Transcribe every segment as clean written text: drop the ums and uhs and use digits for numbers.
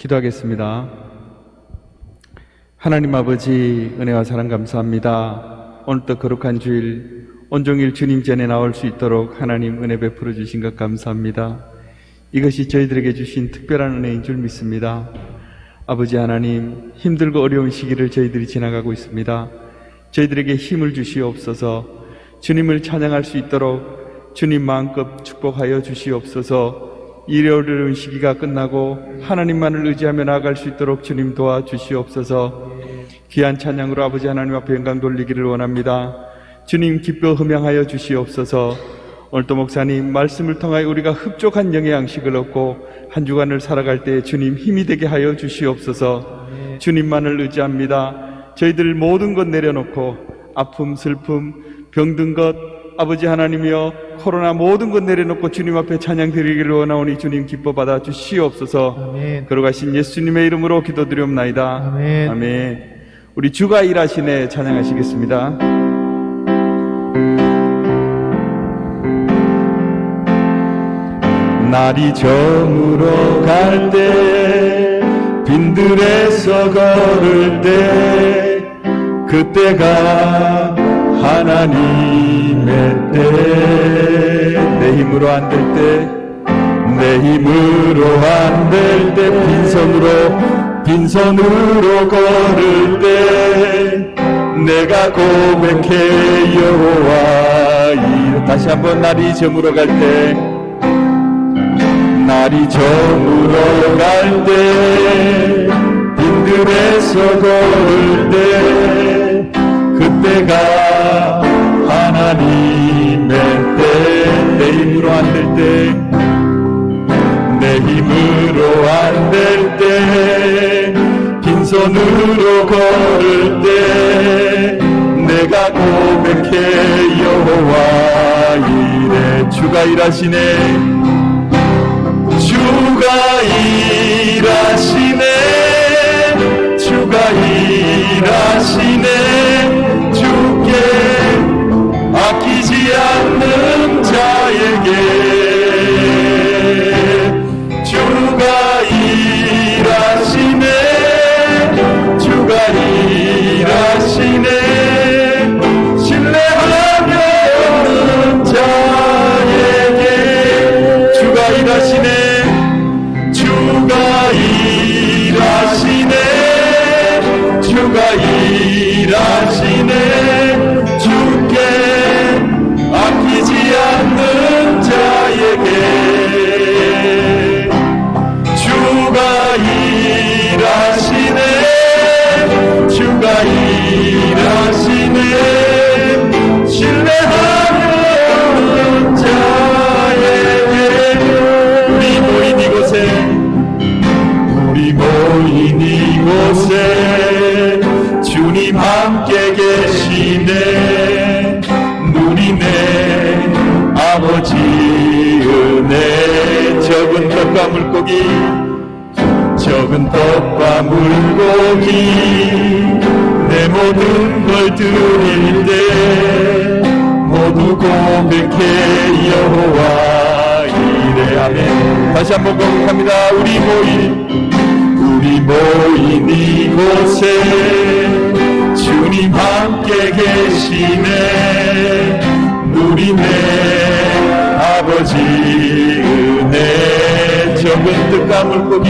기도하겠습니다. 하나님 아버지, 은혜와 사랑 감사합니다. 오늘도 거룩한 주일 온종일 주님 전에 나올 수 있도록 하나님 은혜 베풀어 주신 것 감사합니다. 이것이 저희들에게 주신 특별한 은혜인 줄 믿습니다. 아버지 하나님, 힘들고 어려운 시기를 저희들이 지나가고 있습니다. 저희들에게 힘을 주시옵소서. 주님을 찬양할 수 있도록 주님 마음껏 축복하여 주시옵소서. 이 어려운 시기가 끝나고 하나님만을 의지하며 나아갈 수 있도록 주님 도와주시옵소서. 귀한 찬양으로 아버지 하나님 앞에 영광 돌리기를 원합니다. 주님 기뻐 흠양하여 주시옵소서. 오늘도 목사님 말씀을 통하여 우리가 흡족한 영의 양식을 얻고 한 주간을 살아갈 때 주님 힘이 되게 하여 주시옵소서. 주님만을 의지합니다. 저희들 모든 것 내려놓고 아픔, 슬픔, 병든 것 아버지 하나님이여 코로나 모든 것 내려놓고 주님 앞에 찬양 드리기를 원하오니 주님 기뻐 받아 주시옵소서. 아멘. 걸어가신 예수님의 이름으로 기도드리옵나이다. 아멘. 아멘. 우리 주가 일하시네 찬양하시겠습니다. 날이 저물어 갈 때 빈들에서 걸을 때 그때가 하나님의 때. 내 힘으로 안 될 때, 내 힘으로 안 될 때 빈손으로 걸을 때 내가 고백해 여호와 이름. 다시 한번 날이 저물어 갈 때, 날이 저물어 갈 때 빈들에서 걸을 때 그때가 하나님의 때. 내 힘으로 안 될 때, 내 힘으로 안 될 때 빈손으로 걸을 때 내가 고백해 여호와 이래. 주가 일하시네, 주가 일하시네, 주가 일하시네. 주께 아끼지 않는 자에게 주가 일하시네, 주가 일하시네. 신뢰하며 없는 자에게 주가 일하시네, 주가 일하시네, 주가 일하시네. 주께 아끼지 않는 자에게 주가 일하시네, 주가 일하시네. 신뢰하며 없는 자에게. 우리 모인 이곳에, 우리 모인 이곳에 주님 함께 계시네. 누리네 아버지 은혜. 적은 떡과 물고기, 적은 떡과 물고기 내 모든 걸 드릴 때 모두 고백해 여호와 이래. 아멘. 다시 한번 고백합니다. 우리 모인 이곳에 주님 함께 계시네. 누리네 아버지 은혜. 적은 떡과 물고기,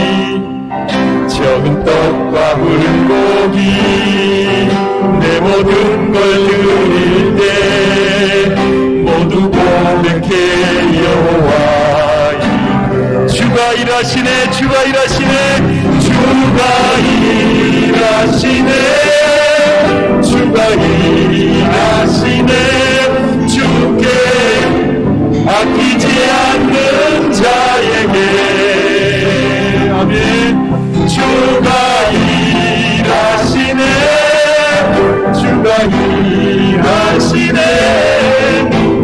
적은 떡과 물고기 내 모든 걸 드릴 때 모두 고백해 여호와. 주가 일하시네, 주가 일하시네, 주가 일하시네, 주가 일하시네. 주께 아끼지 않는 자에게. 아멘. 주가 일하시네, 주가 일하시네.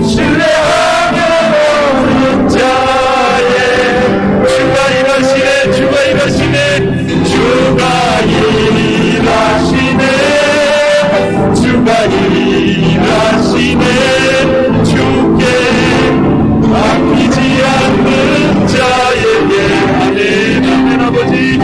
신뢰하며 없는 자에 주가 일하시네, 주가 일하시네, 주가 일하시네, 주가 일하시네. 주께 아끼지 않는 자에게. 아멘. 아멘. 아버지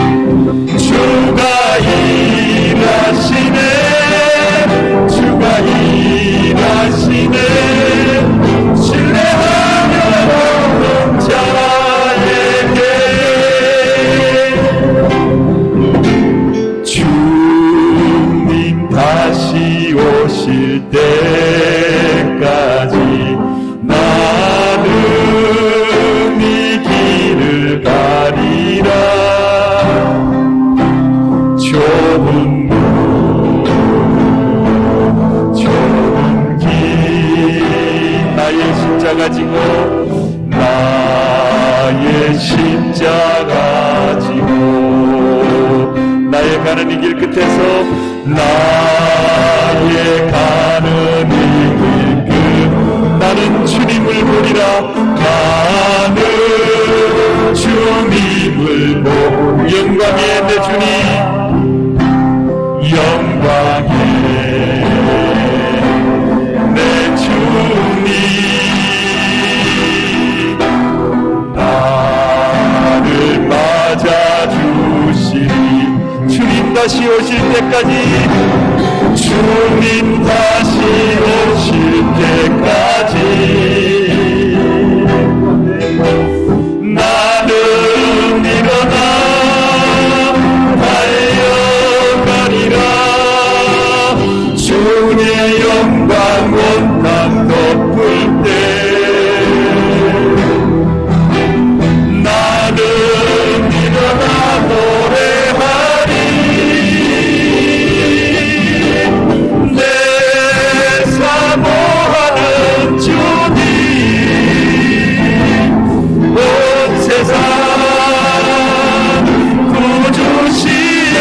가는 이 길 끝에서 나의 가는 이 길 끝 나는 주님을 보리라 나는 주님을 보고 영광의 내 주님 영광의 내 주님 나를 맞아주시리 주님 다시 오실 때까지 주님 다시 오실 때까지 나는 일어나 달려가리라 주의 영광 온 땅 덮을 때 나는 일어나 노래하리 내 사모하는 주님 온 세상 구주시라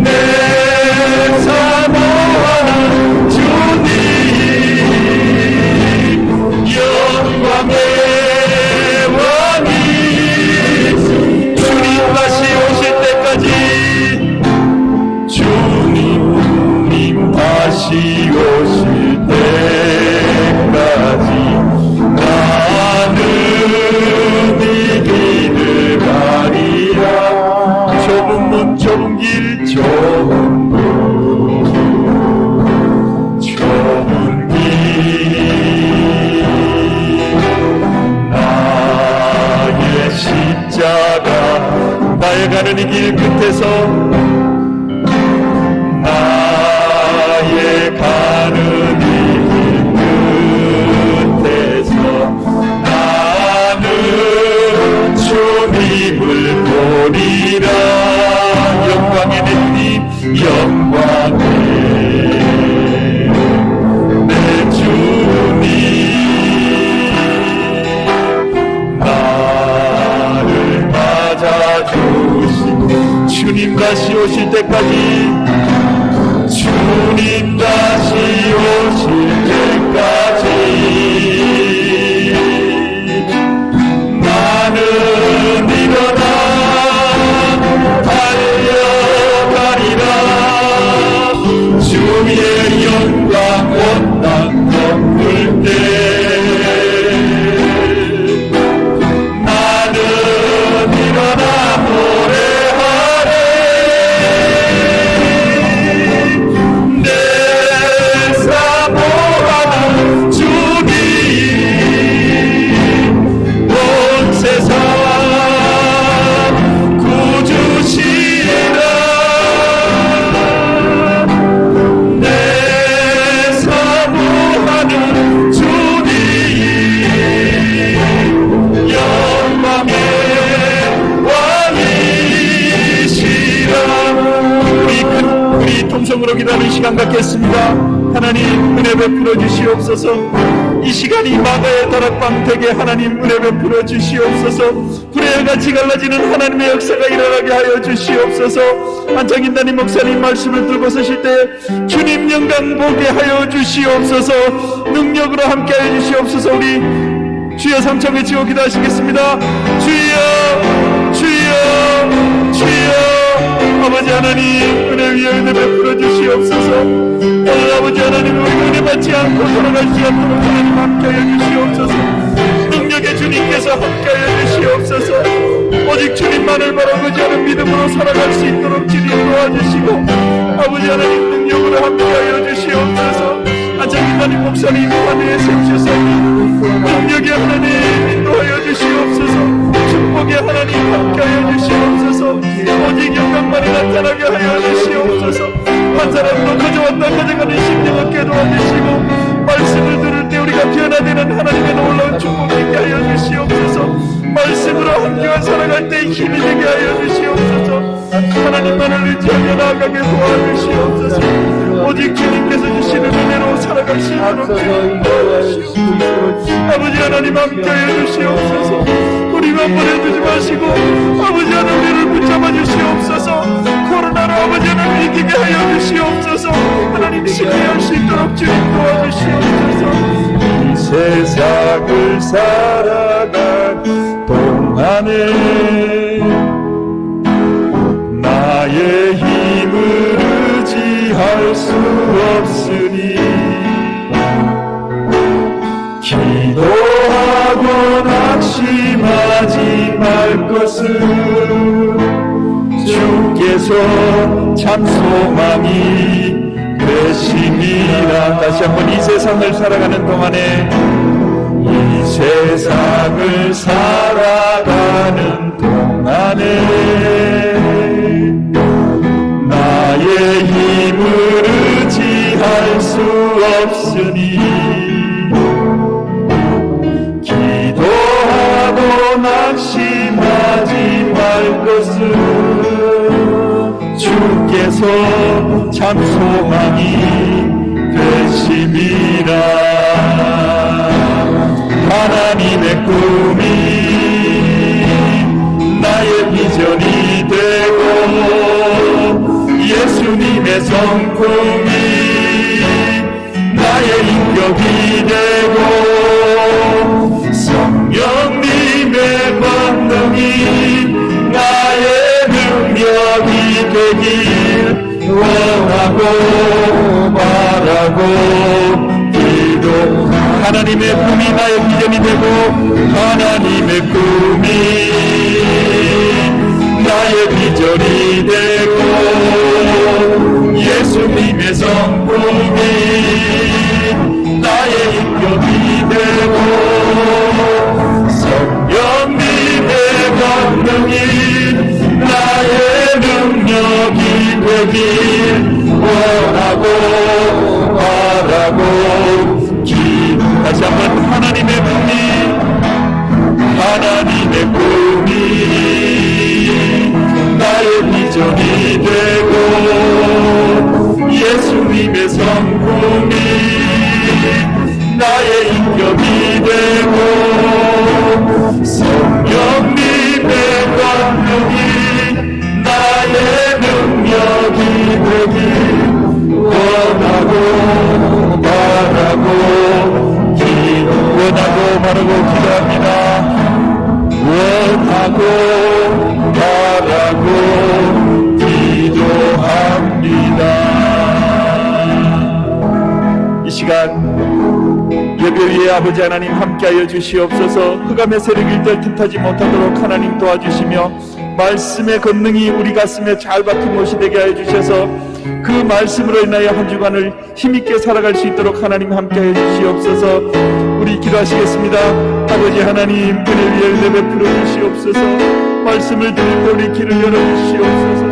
내 사모하는 주님 영광의 왕이 주님 다시 오실 때까지 주님 다시 오실 때까지 나는 이 길을 가리라 좁은 문 좁은 길 좁은 문 좁은 길 나의 십자가 나의 가는 이 길 끝에서 나의 가는 이 길 끝에서 나는 주님을 보리라 영광의 내 주님 영광의 내 주님 나를 맞아주시고 주님 다시 오실 때까지 주님 다시 오실 때까지 나는 일어나 달려가리라 주의 영광 온 땅 덮을 때 나는 일어나 노래하리 내 사모하는 주님 온 세상 구주시라 내 사모하는 주님 영광의 왕이시라 우리 통성으로 기도하는 시간 갖겠습니다. 하나님 은혜 베풀어 주시옵소서. 이 시간이 마가의 다락방 되게 하나님 은혜 베풀어 주시옵소서. 불의 같이 갈라지는 하나님의 역사가 일어나게 하여 주시옵소서. 안창인단임 목사님 말씀을 들고 서실 때 주님 영광 보게 하여 주시옵소서. 능력으로 함께 하여 주시옵소서. 우리 주여 삼창 외치고 기도하시겠습니다. 주여 주여 주여 아버지 하나님 은혜 위에 은혜 베풀어 주시옵소서. 오늘 아버지 하나님 우리 은혜 받지 않고 돌아갈 수 없도록 하나님 함께하여 주시옵소서. 능력의 주님께서 함께하여 주시옵소서. 오직 주님만을 바라보지 않은 믿음으로 살아갈 수 있도록 주님 도와주시고 아버지 하나님 능력으로 함께하여 주시옵소서. 안창기사님 목사님 하늘에 세우셔서 능력의 하나님 인도하여 주시옵소서. 축복의 하나님 함께하여 주시옵소서. 오직 영광만이 나타나게 하여 주시옵소서. 한 사람도 가져왔다 가져가는 심령 얻게 도와주시고 말씀을 들을 때 우리가 변화되는 하나님의 놀라운 축복 있게 하여 주시옵소서. 말씀으로 함께와 살아갈 때 힘이 되게 하여 주시옵소서. 하나님만을 의지하며 나아가게 도와주시옵소서. 오직 주님께서 주시는 은혜로 살아갈 수 있도록 주님 도와주시옵소서. 아버지 하나님 함께하여 주시옵소서. 우리만 보내주지 하시고 아버지 하나님 우리를 붙잡아 주시옵소서. 코로나로 아버지 하나님 이기게 하여 주시옵소서. 하나님 승리할 수 있도록 주님 도와주시옵소서. 이 세상을 살아갈 동안에 나의 힘을 의지할 수 없으니 기도하고 낙심하지 말 것을 주께서 참 소망이 되심이라. 다시 한번 이 세상을 살아가는 동안에 이 세상을 살아가는 동안에 나의 힘을 의지할 수 없으니 기도하고 낙심하지 말 것을 주께서 참 소망이 되심이라. 하나님의 꿈이 나의 비전이 되고 예수님의 성품이 나의 인격이 되고 성령님의 권능이 나의 능력이 되길 원하고 바라고 기도. 하나님의 꿈이 나의 비전이 되고 하나님의 꿈이 나의 비전이 되고 예수님의 성품이 나의 인격이 되고 성령님의 권능이 나의 능력이 되길 원하고 바라고 다시 한번 하나님의 꿈이 나의 비전이 되고 예수님의 성품이 나의 인격이 되고 성령님의 권능이 나의 능력이 되길 원하고 바라고 기도합니다. 원하고 바라고 기도합니다. 이 시간 예배위에 아버지 하나님 함께하여 주시옵소서. 흑암의 세력이 일절 틈타지 못하도록 하나님 도와주시며 말씀의 권능이 우리 가슴에 잘 박힌 것이 되게 하여 주셔서 그 말씀으로 인하여 한 주간을 힘있게 살아갈 수 있도록 하나님 함께하여 주시옵소서. 우리 기도하시겠습니다. 아버지 하나님 은혜 위에 은혜 베풀어 주시옵소서. 말씀을 들을 때 우리 귀를 열어 주시옵소서.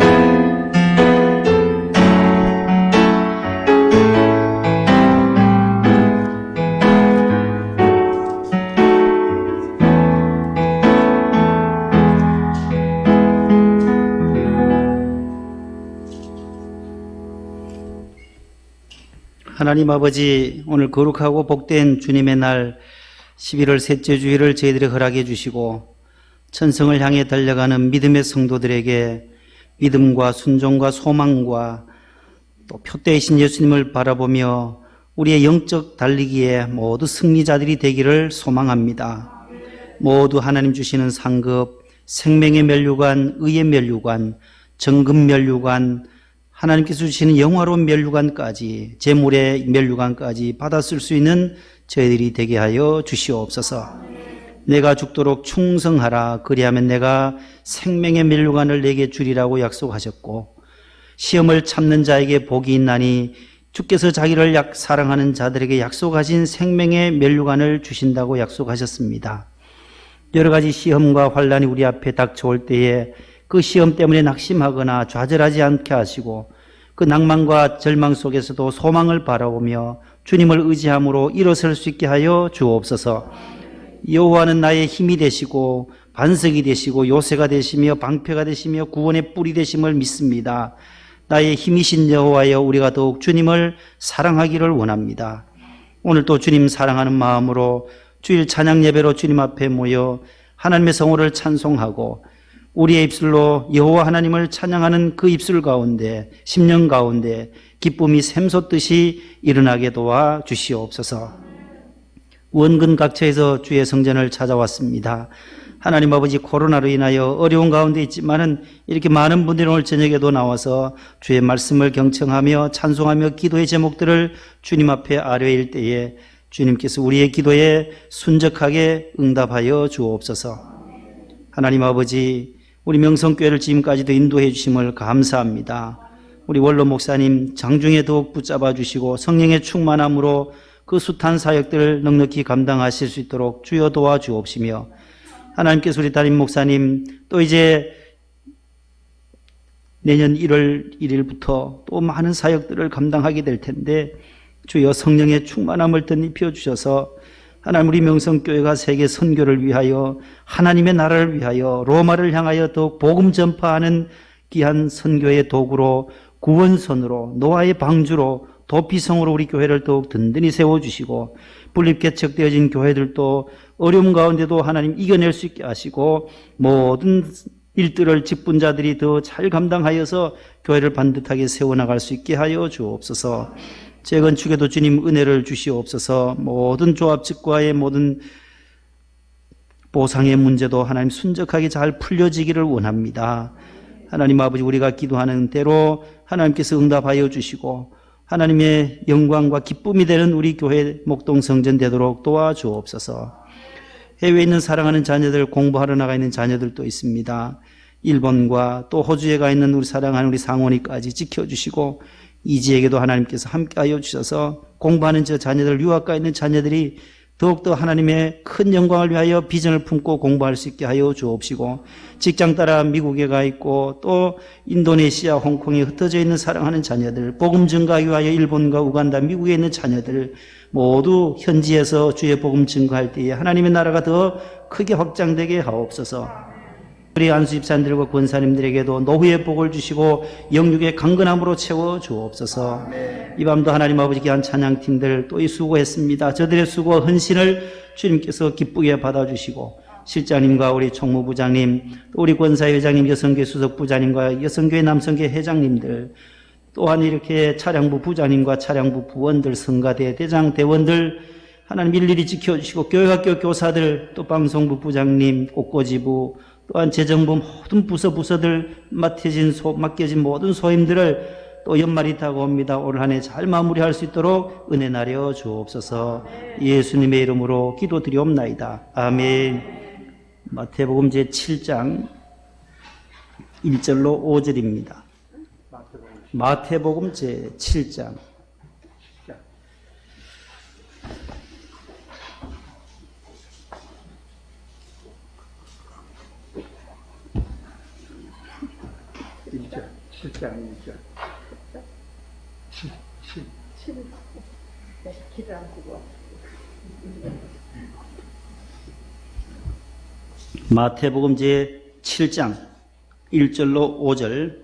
하나님 아버지, 오늘 거룩하고 복된 주님의 날 11월 셋째 주일을 저희들이 허락해 주시고 천성을 향해 달려가는 믿음의 성도들에게 믿음과 순종과 소망과 또 표대이신 예수님을 바라보며 우리의 영적 달리기에 모두 승리자들이 되기를 소망합니다. 모두 하나님 주시는 상급, 생명의 면류관, 의의 면류관, 정금 면류관, 하나님께서 주시는 영화로운 면류관까지, 재물의 면류관까지 받았을 수 있는 저희들이 되게 하여 주시옵소서. 내가 죽도록 충성하라. 그리하면 내가 생명의 면류관을 내게 주리라고 약속하셨고, 시험을 참는 자에게 복이 있나니 주께서 자기를 사랑하는 자들에게 약속하신 생명의 면류관을 주신다고 약속하셨습니다. 여러 가지 시험과 환난이 우리 앞에 닥쳐올 때에 그 시험 때문에 낙심하거나 좌절하지 않게 하시고 그 낭만과 절망 속에서도 소망을 바라보며 주님을 의지함으로 일어설 수 있게 하여 주옵소서. 여호와는 나의 힘이 되시고 반석이 되시고 요새가 되시며 방패가 되시며 구원의 뿔이 되심을 믿습니다. 나의 힘이신 여호와여, 우리가 더욱 주님을 사랑하기를 원합니다. 오늘 또 주님 사랑하는 마음으로 주일 찬양 예배로 주님 앞에 모여 하나님의 성호를 찬송하고 우리의 입술로 여호와 하나님을 찬양하는 그 입술 가운데, 심령 가운데 기쁨이 샘솟듯이 일어나게 도와 주시옵소서. 원근 각처에서 주의 성전을 찾아왔습니다. 하나님 아버지, 코로나로 인하여 어려운 가운데 있지만은 이렇게 많은 분들이 오늘 저녁에도 나와서 주의 말씀을 경청하며 찬송하며 기도의 제목들을 주님 앞에 아뢰일 때에 주님께서 우리의 기도에 순적하게 응답하여 주옵소서. 하나님 아버지, 우리 명성교회를 지금까지도 인도해 주심을 감사합니다. 우리 원로 목사님 장중에 더욱 붙잡아 주시고 성령의 충만함으로 그 숱한 사역들을 넉넉히 감당하실 수 있도록 주여 도와주옵시며, 하나님께서 우리 담임 목사님 또 이제 내년 1월 1일부터 또 많은 사역들을 감당하게 될 텐데 주여 성령의 충만함을 덧입혀 주셔서 하나님 우리 명성교회가 세계 선교를 위하여, 하나님의 나라를 위하여, 로마를 향하여 더욱 복음 전파하는 귀한 선교의 도구로, 구원선으로, 노아의 방주로, 도피성으로 우리 교회를 더욱 든든히 세워주시고, 분립개척되어진 교회들도 어려움 가운데도 하나님 이겨낼 수 있게 하시고, 모든 일들을 직분자들이 더 잘 감당하여서 교회를 반듯하게 세워나갈 수 있게 하여 주옵소서. 재건축에도 주님 은혜를 주시옵소서. 모든 조합직과의 모든 보상의 문제도 하나님 순적하게 잘 풀려지기를 원합니다. 하나님 아버지, 우리가 기도하는 대로 하나님께서 응답하여 주시고 하나님의 영광과 기쁨이 되는 우리 교회 목동성전 되도록 도와주옵소서. 해외에 있는 사랑하는 자녀들, 공부하러 나가 있는 자녀들도 있습니다. 일본과 또 호주에 가 있는 우리 사랑하는 우리 상원이까지 지켜주시고, 이지에게도 하나님께서 함께하여 주셔서 공부하는 저 자녀들, 유학 가 있는 자녀들이 더욱더 하나님의 큰 영광을 위하여 비전을 품고 공부할 수 있게 하여 주옵시고, 직장 따라 미국에 가 있고 또 인도네시아, 홍콩에 흩어져 있는 사랑하는 자녀들, 복음 증가하기 위하여 일본과 우간다, 미국에 있는 자녀들 모두 현지에서 주의 복음 증거할 때에 하나님의 나라가 더 크게 확장되게 하옵소서. 우리 안수 집사님들과 권사님들에게도 노후의 복을 주시고 영육의 강건함으로 채워 주옵소서. 이 밤도 하나님 아버지 귀한 찬양팀들 또 이 수고했습니다. 저들의 수고와 헌신을 주님께서 기쁘게 받아주시고, 실장님과 우리 총무부장님, 또 우리 권사회장님, 여성교회 수석부장님과 여성교회 남성교회 회장님들, 또한 이렇게 차량부 부장님과 차량부 부원들, 성가대 대장 대원들 하나님 일일이 지켜주시고, 교회학교 교사들, 또 방송부 부장님, 꽃꽂이부, 또한 재정부 모든 부서들 맡겨진 모든 소임들을 또 연말이 다가옵니다. 올 한 해 잘 마무리할 수 있도록 은혜 나려 주옵소서. 예수님의 이름으로 기도드리옵나이다. 아멘. 마태복음 제7장 1절로 5절입니다. 마태복음 제7장. 마태복음 제7장 1절로 5절.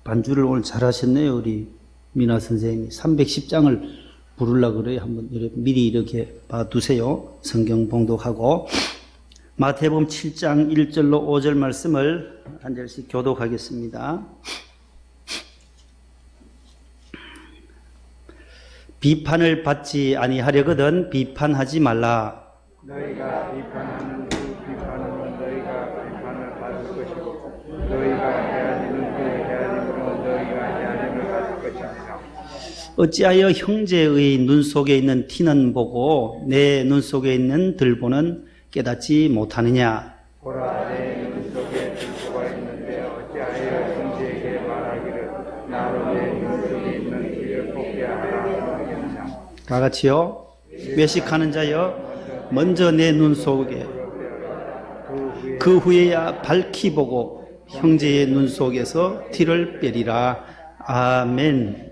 반주를 오늘 잘하셨네요. 우리 미나 선생님이 310장을 부르려고 그래요. 한번 미리 이렇게 봐두세요. 성경 봉독하고. 마태복음 7장 1절로 5절 말씀을 한 절씩 교독하겠습니다. 비판을 받지 아니하려거든 비판하지 말라. 너희가 비판하는 그 비판은 너희가 비판을 받을 것이고, 너희가 헤아리는 그 헤아림으로 너희가 헤아림을 받을 것이니라. 어찌하여 형제의 눈 속에 있는 티는 보고 내 눈 속에 있는 들보는 깨닫지 못하느냐. 보라, 내 눈 속에 들보가 있는데 어찌하여 형제에게 말하기를 나로 내 눈 속에 있는 귀를 뽑게 하라 하겠느냐. 다 같이요. 외식하는 자여, 먼저 내 눈 속에, 그 후에야 밝히 보고 형제의 눈 속에서 티를 빼리라. 아멘.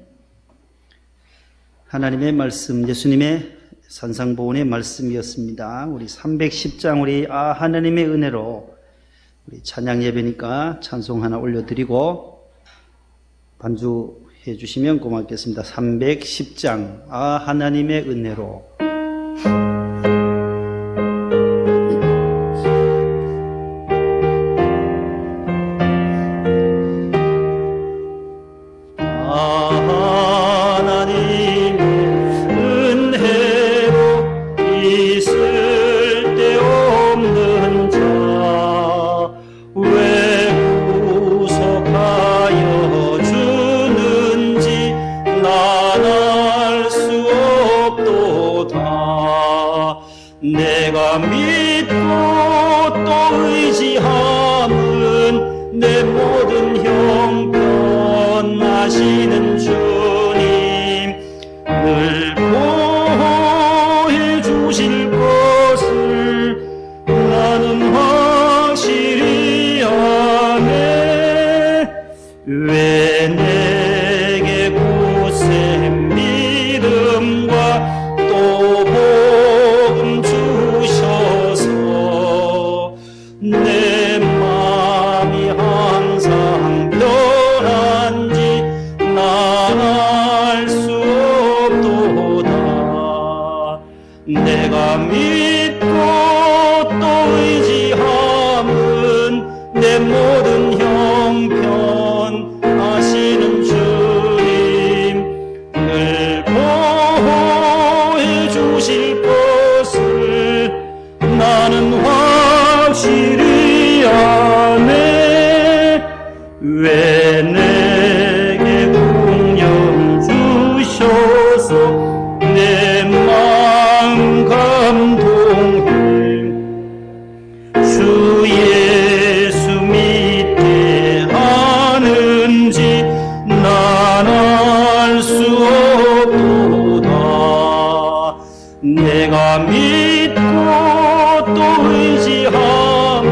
하나님의 말씀, 예수님의 산상보훈의 말씀이었습니다. 우리 310장 우리 하나님의 은혜로 우리 찬양 예배니까 찬송 하나 올려드리고 반주해 주시면 고맙겠습니다. 310장 하나님의 은혜로. 믿고 또 의지함은 내 모든 형편 아시는 주님 늘 보호해 주실 것을 나는 확실히 아네. 왜 내게 굳센 믿음과 또 복음 주셔서 내 마음이 항상 변한지 난 알 수 없도다. 내가 믿고 또 의지함은 내 모든 형편 아시는 주님 늘 보호해 주실 것을 나는 확실히 아네. 왜 내게 공연 주셔서 내 마음 감동해. 주 예수 믿게 하는지 난 알 수 없도다. 내가 믿고 또 의지함은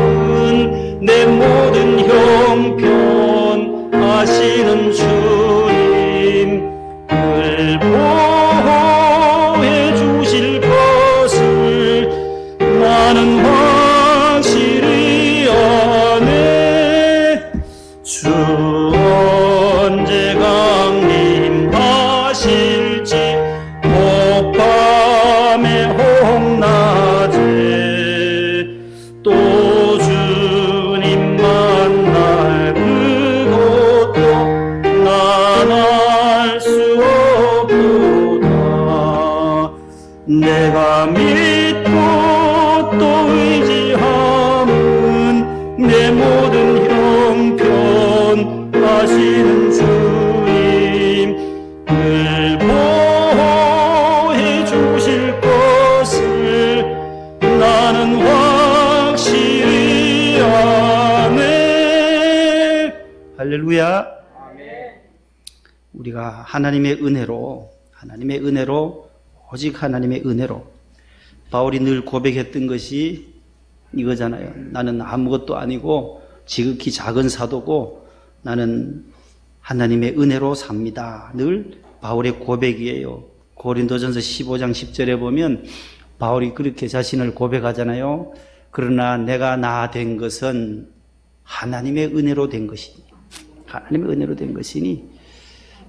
내 모든 형편 아시는 주님 늘 보호해 주실 것을 나는 확실히 아네. 주 언제 강림하실지 혹밤에 혹낮에 또 주님 만날 그것도 난 알 수 없도다. 내가 믿고 또 의지함은 내 모든 형편 아시는 주님 늘 보호해 주실 것을 나는 확실히 아네. 할렐루야. 우리가 하나님의 은혜로 오직 하나님의 은혜로 바울이 늘 고백했던 것이 이거잖아요. 나는 아무것도 아니고 지극히 작은 사도고 나는 하나님의 은혜로 삽니다. 늘 바울의 고백이에요. 고린도전서 15장 10절에 보면 바울이 그렇게 자신을 고백하잖아요. 그러나 내가 나 된 것은 하나님의 은혜로 된 것이니 하나님의 은혜로 된 것이니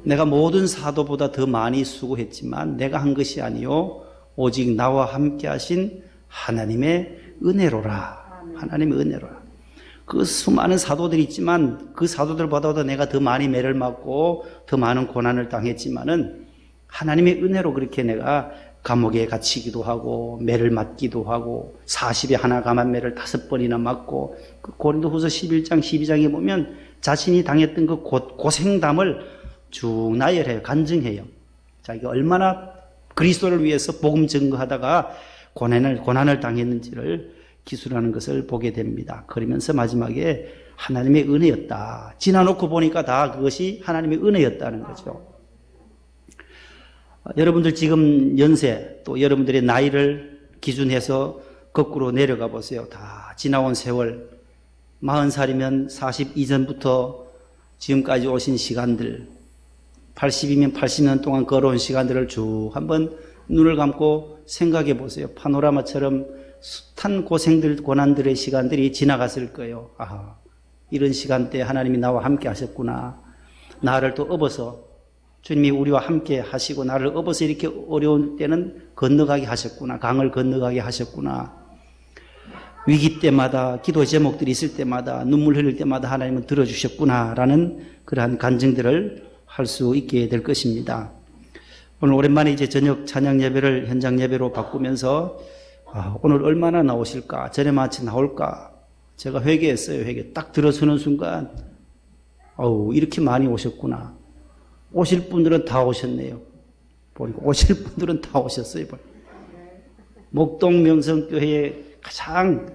내가 모든 사도보다 더 많이 수고했지만 내가 한 것이 아니요 오직 나와 함께 하신 하나님의 은혜로라. 하나님의 은혜로라. 그 수많은 사도들이 있지만 그 사도들보다도 내가 더 많이 매를 맞고 더 많은 고난을 당했지만은 하나님의 은혜로 그렇게 내가 감옥에 갇히기도 하고 매를 맞기도 하고 40에 하나 감한 매를 5번이나 맞고 그 고린도후서 11장 12장에 보면 자신이 당했던 그 고생담을 쭉 나열해요. 간증해요. 자기가 얼마나 그리스도를 위해서 복음 증거하다가 고난을 당했는지를 기술하는 것을 보게 됩니다. 그러면서 마지막에 하나님의 은혜였다. 지나놓고 보니까 다 그것이 하나님의 은혜였다는 거죠. 여러분들 지금 연세 또 여러분들의 나이를 기준해서 거꾸로 내려가 보세요. 다 지나온 세월 40살이면 40 이전부터 지금까지 오신 시간들 80이면 80년 동안 걸어온 시간들을 쭉 한번 눈을 감고 생각해 보세요. 파노라마처럼 숱한 고생들, 고난들의 시간들이 지나갔을 거예요. 아, 이런 시간대에 하나님이 나와 함께 하셨구나. 나를 또 업어서 주님이 우리와 함께 하시고 나를 업어서 이렇게 어려운 때는 건너가게 하셨구나. 강을 건너가게 하셨구나. 위기 때마다 기도 제목들이 있을 때마다 눈물 흘릴 때마다 하나님은 들어주셨구나라는 그러한 간증들을 할 수 있게 될 것입니다. 오늘 오랜만에 이제 저녁 찬양 예배를 현장 예배로 바꾸면서 오늘 얼마나 나오실까? 전에 마치 나올까? 제가 회개했어요. 회개 딱 들어서는 순간 이렇게 많이 오셨구나. 오실 분들은 다 오셨네요. 보니까 오실 분들은 다 오셨어요. 목동 명성교회에 가장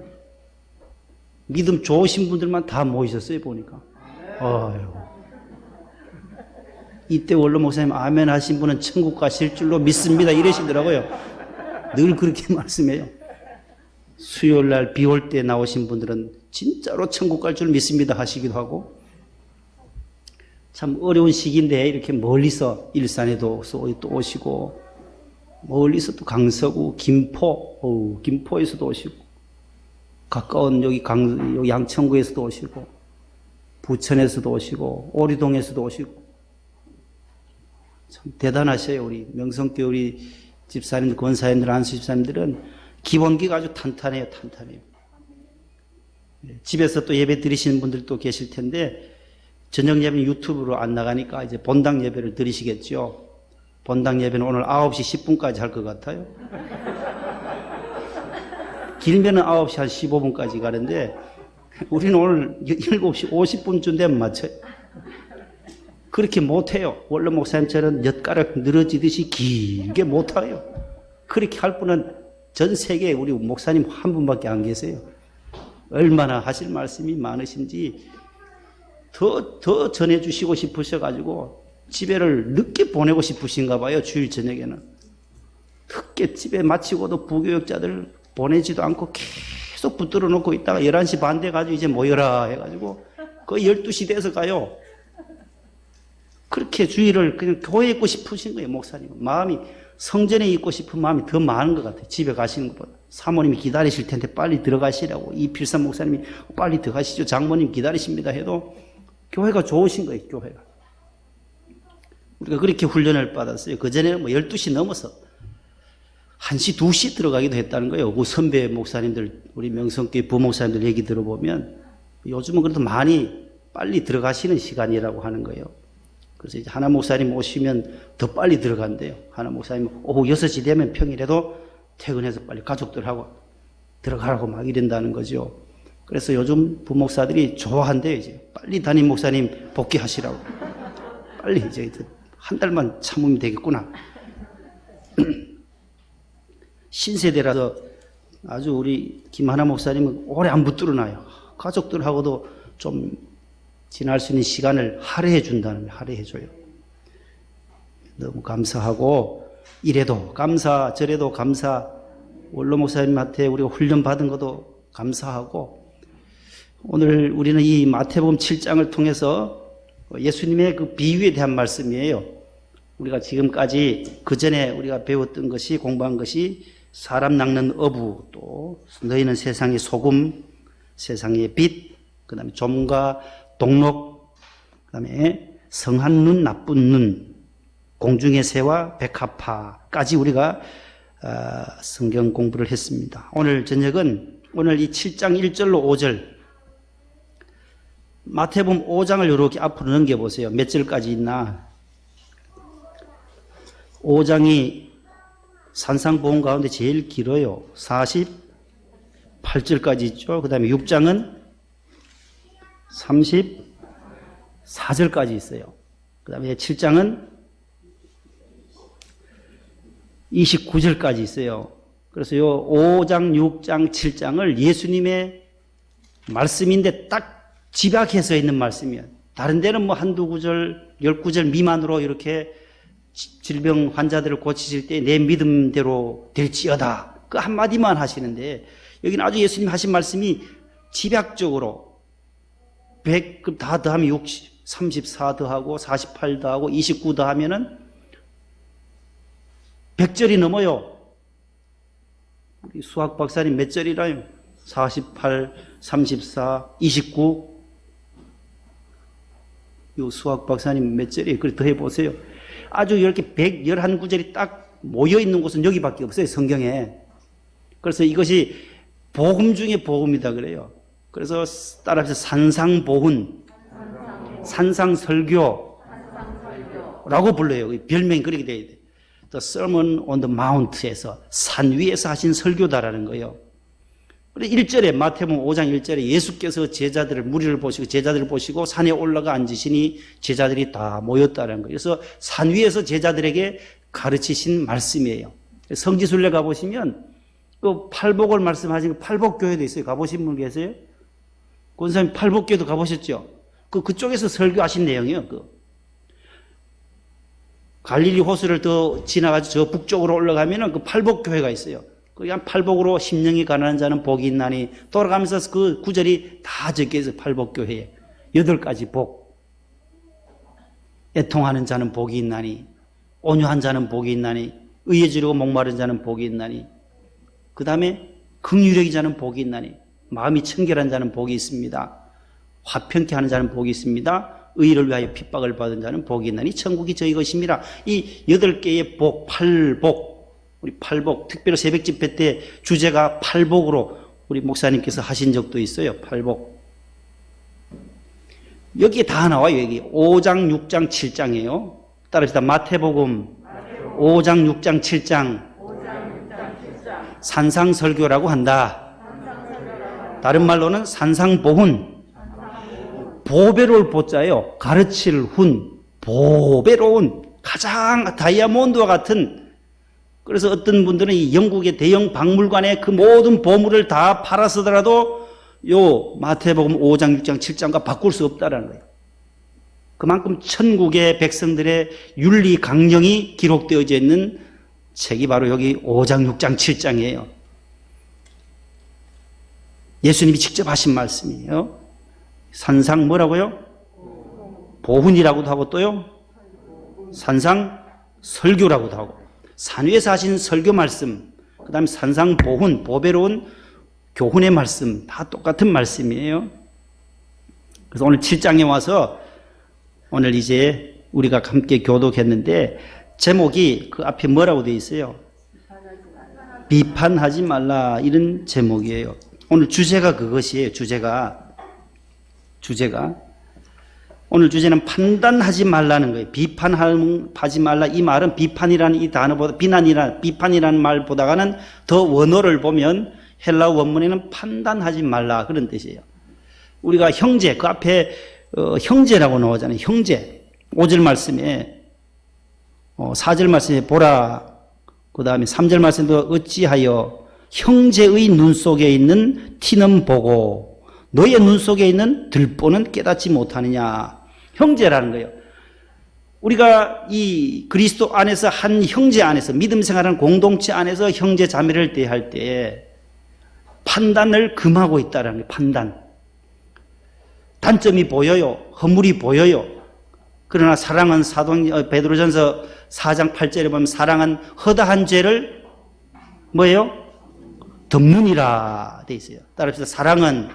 믿음 좋으신 분들만 다 모이셨어요, 보니까. 아유. 이때 원로 목사님 아멘 하신 분은 천국 가실 줄로 믿습니다. 이러시더라고요. 늘 그렇게 말씀해요. 수요일 날 비 올 때 나오신 분들은 진짜로 천국 갈 줄 믿습니다 하시기도 하고, 참 어려운 시기인데 이렇게 멀리서 일산에도 또 오시고, 멀리서 또 강서구, 김포에서도 오시고, 가까운 여기 양천구에서도 오시고, 부천에서도 오시고, 오리동에서도 오시고, 참 대단하셔요. 우리 명성교회 우리 집사님들, 권사님들, 안수 집사님들은 기본기가 아주 탄탄해요. 집에서 또 예배 드리시는 분들도 계실 텐데, 저녁 예배는 유튜브로 안 나가니까 이제 본당 예배를 드리시겠죠. 본당 예배는 오늘 9시 10분까지 할 것 같아요. 길면은 9시 한 15분까지 가는데, 우리는 오늘 7시 50분쯤 되면 맞춰요. 그렇게 못해요. 원로 목사님처럼 엿가락 늘어지듯이 길게 못해요. 그렇게 할 분은 전 세계에 우리 목사님 한 분밖에 안 계세요. 얼마나 하실 말씀이 많으신지 더 전해주시고 싶으셔가지고 집에를 늦게 보내고 싶으신가 봐요. 주일 저녁에는. 늦게 집에 마치고도 부교역자들 보내지도 않고 계속 붙들어 놓고 있다가 11시 반 돼가지고 이제 모여라 해가지고 거의 12시 돼서 가요. 그렇게 주일을 그냥 교회에 있고 싶으신 거예요, 목사님은. 마음이, 성전에 있고 싶은 마음이 더 많은 것 같아요. 집에 가시는 것보다. 사모님이 기다리실 텐데 빨리 들어가시라고. 이필삼 목사님이 빨리 들어가시죠. 장모님 기다리십니다 해도 교회가 좋으신 거예요, 교회가. 우리가 그렇게 훈련을 받았어요. 그전에는 12시 넘어서 1시, 2시 들어가기도 했다는 거예요. 그 선배 목사님들, 우리 명성교회 부목사님들 얘기 들어보면 요즘은 그래도 많이 빨리 들어가시는 시간이라고 하는 거예요. 그래서 이제 하나 목사님 오시면 더 빨리 들어간대요. 하나 목사님 오후 6시 되면 평일에도 퇴근해서 빨리 가족들하고 들어가라고 막 이런다는 거죠. 그래서 요즘 부목사들이 좋아한대요. 이제 빨리 담임 목사님 복귀하시라고. 빨리 이제 한 달만 참으면 되겠구나. 신세대라서 아주 우리 김하나 목사님은 오래 안 붙들어놔요. 가족들하고도 좀 지날 수 있는 시간을 할애해 준다는 거예요. 할애해 줘요. 너무 감사하고, 이래도 감사, 저래도 감사, 원로 목사님한테 우리가 훈련 받은 것도 감사하고, 오늘 우리는 이 마태복음 7장을 통해서 예수님의 그 비유에 대한 말씀이에요. 우리가 지금까지 그 전에 우리가 배웠던 것이, 공부한 것이 사람 낚는 어부, 또 너희는 세상의 소금, 세상의 빛, 그 다음에 좀과 동록, 그 다음에 성한 눈, 나쁜 눈, 공중의 새와 백합화까지 우리가 성경 공부를 했습니다. 오늘 저녁은 오늘 이 7장 1절로 5절, 마태복음 5장을 이렇게 앞으로 넘겨보세요. 몇 절까지 있나? 5장이 산상보험 가운데 제일 길어요. 48절까지 있죠. 그 다음에 6장은 34절까지 있어요. 그 다음에 7장은 29절까지 있어요. 그래서 요 5장, 6장, 7장을 예수님의 말씀인데 딱 집약해서 있는 말씀이에요. 다른 데는 뭐 한두 구절, 10구절 미만으로 이렇게 질병 환자들을 고치실 때 내 믿음대로 될지어다. 그 한마디만 하시는데 여기는 아주 예수님 하신 말씀이 집약적으로 100 다 더하면 60, 34 더하고 48 더하고 29 더하면은 100절이 넘어요. 우리 수학 박사님 몇 절이라요? 48, 34, 29. 요 수학 박사님 몇 절이에요? 그래 더 해보세요. 아주 이렇게 111구절이 딱 모여있는 곳은 여기밖에 없어요, 성경에. 그래서 이것이 복음 중에 복음이다 그래요. 그래서 따라서 산상보훈, 산상설교라고 불러요. 별명이 그렇게 되어 있어요. The Sermon on the Mount에서 산 위에서 하신 설교다라는 거예요. 그래서 1절에 마태복음 5장 1절에 예수께서 제자들을 무리를 보시고 제자들을 보시고 산에 올라가 앉으시니 제자들이 다 모였다는 거예요. 그래서 산 위에서 제자들에게 가르치신 말씀이에요. 성지순례 가보시면 그 팔복을 말씀하신 그 팔복교회도 있어요. 가보신 분 계세요? 권사님 팔복교회도 가보셨죠? 그쪽에서 설교하신 내용이에요. 갈릴리 호수를 더 지나가서 저 북쪽으로 올라가면은 그 팔복교회가 있어요. 그냥 팔복으로 심령이 가난한 자는 복이 있나니 돌아가면서 그 구절이 다 적혀 있어요. 팔복교회에 8가지 복. 애통하는 자는 복이 있나니, 온유한 자는 복이 있나니, 의에 지르고 목마른 자는 복이 있나니, 그 다음에 긍휼력이 자는 복이 있나니, 마음이 청결한 자는 복이 있습니다. 화평케 하는 자는 복이 있습니다. 의를 위하여 핍박을 받은 자는 복이 있나니 천국이 저희 것입니다. 이 8개의 복, 팔복, 우리 팔복, 특별히 새벽 집회 때 주제가 팔복으로 우리 목사님께서 하신 적도 있어요. 팔복. 여기에 다 나와요. 여기 5장, 6장, 7장이에요. 따라합시다. 마태복음 5장, 6장, 7장 산상설교라고 한다. 다른 말로는 산상보훈. 보배로울 보자예요. 가르칠 훈, 보배로운, 가장 다이아몬드와 같은. 그래서 어떤 분들은 이 영국의 대형 박물관에 그 모든 보물을 다 팔아서더라도 요 마태복음 5장, 6장, 7장과 바꿀 수 없다라는 거예요. 그만큼 천국의 백성들의 윤리 강령이 기록되어져 있는 책이 바로 여기 5장, 6장, 7장이에요. 예수님이 직접 하신 말씀이에요. 산상 뭐라고요? 보훈이라고도 하고 또요 산상 설교라고도 하고, 산 위에서 하신 설교 말씀, 그 다음에 산상 보훈, 보배로운 교훈의 말씀, 다 똑같은 말씀이에요. 그래서 오늘 7장에 와서 오늘 이제 우리가 함께 교독했는데 제목이 그 앞에 뭐라고 되어 있어요? 비판하지 말라, 이런 제목이에요. 오늘 주제가 그것이에요. 주제가 오늘 주제는 판단하지 말라는 거예요. 비판하지 말라. 이 말은 비판이라는 이 단어보다 비판이라는 말보다는 더 원어를 보면 헬라 원문에는 판단하지 말라, 그런 뜻이에요. 우리가 형제, 그 앞에 형제라고 나오잖아요. 형제. 5절 말씀에 4절 말씀에 보라, 그 다음에 3절 말씀도 어찌하여 형제의 눈 속에 있는 티는 보고 너의 눈 속에 있는 들보는 깨닫지 못하느냐. 형제라는 거예요. 우리가 이 그리스도 안에서 한 형제 안에서 믿음 생활하는 공동체 안에서 형제 자매를 대할 때 판단을 금하고 있다는 거예요. 판단. 단점이 보여요. 허물이 보여요. 그러나 사랑은 베드로전서 4장 8절에 보면 사랑은 허다한 죄를 뭐예요? 덮느니라 돼 있어요. 따라합시다. 사랑은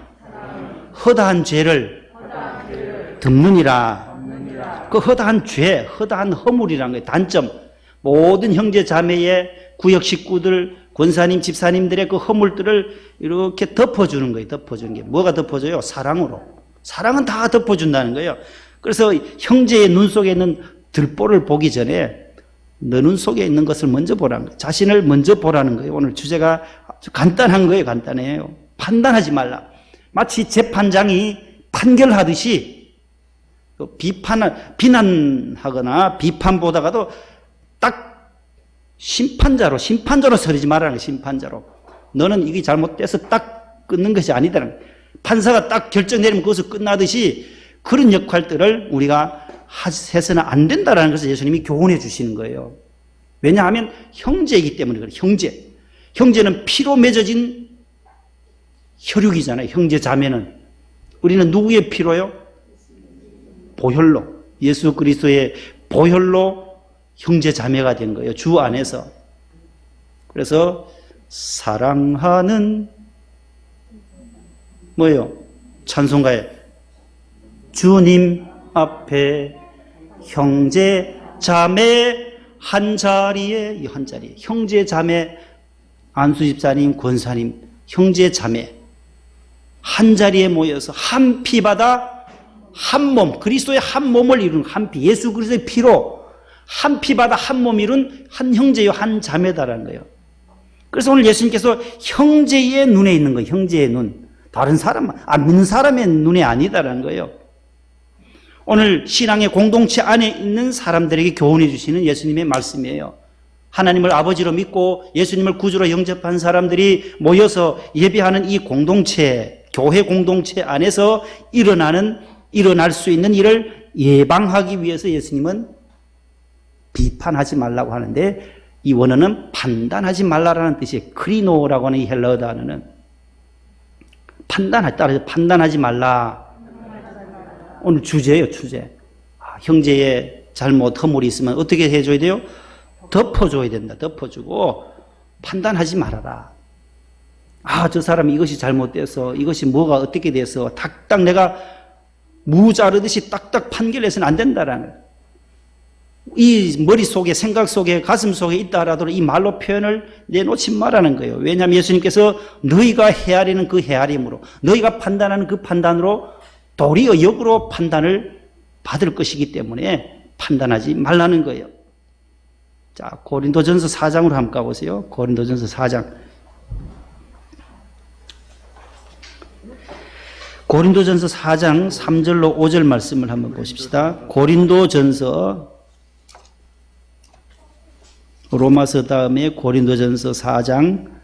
허다한 죄를 덮느니라. 그 허다한 죄, 허다한 허물이라는 거예요. 단점. 모든 형제 자매의 구역 식구들, 권사님, 집사님들의 그 허물들을 이렇게 덮어주는 거예요. 덮어주는 게. 뭐가 덮어줘요? 사랑으로. 사랑은 다 덮어준다는 거예요. 그래서 형제의 눈 속에 있는 들보를 보기 전에 너 눈 속에 있는 것을 먼저 보라는 거예요. 자신을 먼저 보라는 거예요. 오늘 주제가 아주 간단한 거예요. 간단해요. 판단하지 말라. 마치 재판장이 판결하듯이 비난하거나 비판보다가도 딱 심판자로 서리지 말라는 거예요. 심판자로. 너는 이게 잘못돼서 딱 끊는 것이 아니다라는 거예요. 판사가 딱 결정 내리면 그것을 끝나듯이 그런 역할들을 우리가 해서는 안 된다라는 것을 예수님이 교훈해 주시는 거예요. 왜냐하면 형제이기 때문에 그래요. 형제. 형제는 피로 맺어진 혈육이잖아요. 형제 자매는. 우리는 누구의 피로요? 보혈로. 예수 그리스도의 보혈로 형제 자매가 된 거예요. 주 안에서. 그래서 사랑하는 뭐예요? 찬송가에 주님 앞에 형제 자매 한 자리에, 이 한 자리에 형제 자매, 안수 집사님, 권사님, 형제 자매 한 자리에 모여서 한 피 받아 한 몸, 그리스도의 한 몸을 이룬 한 피, 예수 그리스도의 피로 한 피 받아 한 몸 이룬 한 형제요 한 자매다라는 거예요. 그래서 오늘 예수님께서 형제의 눈에 있는 거예요. 형제의 눈. 다른 사람, 믿는 사람의 눈에 아니다라는 거예요. 오늘 신앙의 공동체 안에 있는 사람들에게 교훈해 주시는 예수님의 말씀이에요. 하나님을 아버지로 믿고 예수님을 구주로 영접한 사람들이 모여서 예배하는 이 공동체, 교회 공동체 안에서 일어날 수 있는 일을 예방하기 위해서 예수님은 비판하지 말라고 하는데, 이 원어는 판단하지 말라라는 뜻이에요. 크리노라고 하는 이 헬라어 단어는 따라서 판단하지 말라. 오늘 주제예요, 주제. 형제의 잘못, 허물이 있으면 어떻게 해줘야 돼요? 덮어줘야 된다. 덮어주고 판단하지 말아라. 저 사람이 이것이 잘못돼서, 이것이 뭐가 어떻게 돼서 딱딱 내가 무 자르듯이 딱딱 판결해서는 안 된다라는, 이 머릿속에, 생각 속에, 가슴 속에 있다 하더라도 이 말로 표현을 내놓지 말라는 거예요. 왜냐하면 예수님께서 너희가 헤아리는 그 헤아림으로, 너희가 판단하는 그 판단으로 도리어 역으로 판단을 받을 것이기 때문에 판단하지 말라는 거예요. 자, 고린도전서 4장으로 한번 가보세요. 고린도전서 4장. 고린도전서 4장 3절로 5절 말씀을 한번 보십시다. 고린도전서, 로마서 다음에 고린도전서 4장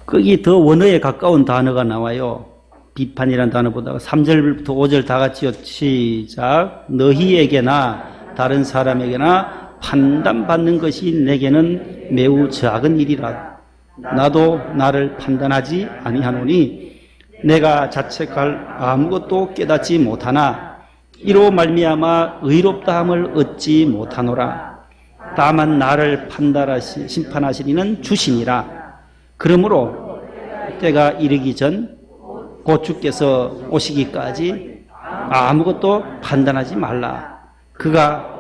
거기 더 원어에 가까운 단어가 나와요. 비판이라는 단어보다가 3절부터 5절 다 같이요. 시작. 너희에게나 다른 사람에게나 판단받는 것이 내게는 매우 작은 일이라. 나도 나를 판단하지 아니하노니 내가 자책할 아무것도 깨닫지 못하나 이로 말미암아 의롭다함을 얻지 못하노라. 다만 나를 심판하시리는 주시니라. 그러므로 때가 이르기 전 곧 주께서 오시기까지 아무것도 판단하지 말라. 그가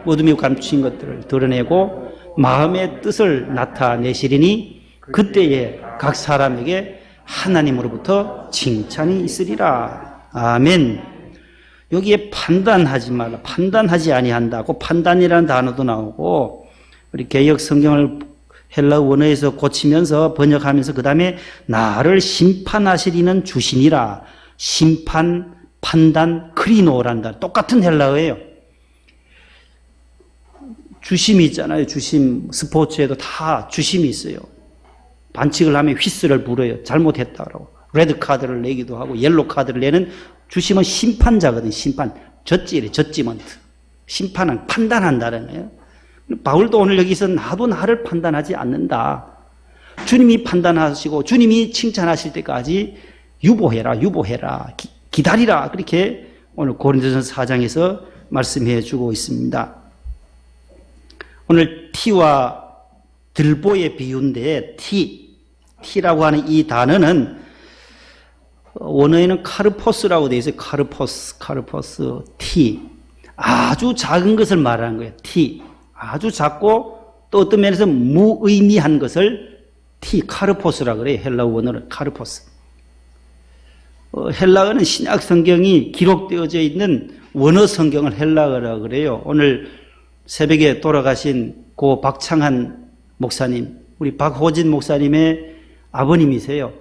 어둠이 감추신 것들을 드러내고 마음의 뜻을 나타내시리니 그때에 각 사람에게 하나님으로부터 칭찬이 있으리라. 아멘. 여기에 판단하지 말라, 판단하지 아니한다고 판단이라는 단어도 나오고, 우리 개역 성경을 헬라 원어에서 고치면서 번역하면서 그 다음에 나를 심판하시리는 주시니라. 심판, 판단, 크리노란다. 똑같은 헬라어예요. 주심이 있잖아요. 주심. 스포츠에도 다 주심이 있어요. 반칙을 하면 휘스를 불어요. 잘못했다고. 레드 카드를 내기도 하고 옐로 카드를 내는, 주심은 심판자거든요. 심판. 젖지래. 젖지먼트. 심판은 판단한다는 거예요. 바울도 오늘 여기서 나도 나를 판단하지 않는다. 주님이 판단하시고 주님이 칭찬하실 때까지 유보해라. 기다리라. 그렇게 오늘 고린도전서 4장에서 말씀해 주고 있습니다. 오늘 티와 들보의 비유인데, 티라고 하는 이 단어는 원어에는 카르포스라고 되어 있어요. 카르포스, 티. 아주 작은 것을 말하는 거예요. 티. 아주 작고 또 어떤 면에서 무의미한 것을 카르포스라고 그래요. 헬라어 원어는 카르포스. 헬라어는 신약 성경이 기록되어져 있는 원어 성경을 헬라어라고 그래요. 오늘 새벽에 돌아가신 고 박창한 목사님, 우리 박호진 목사님의 아버님이세요.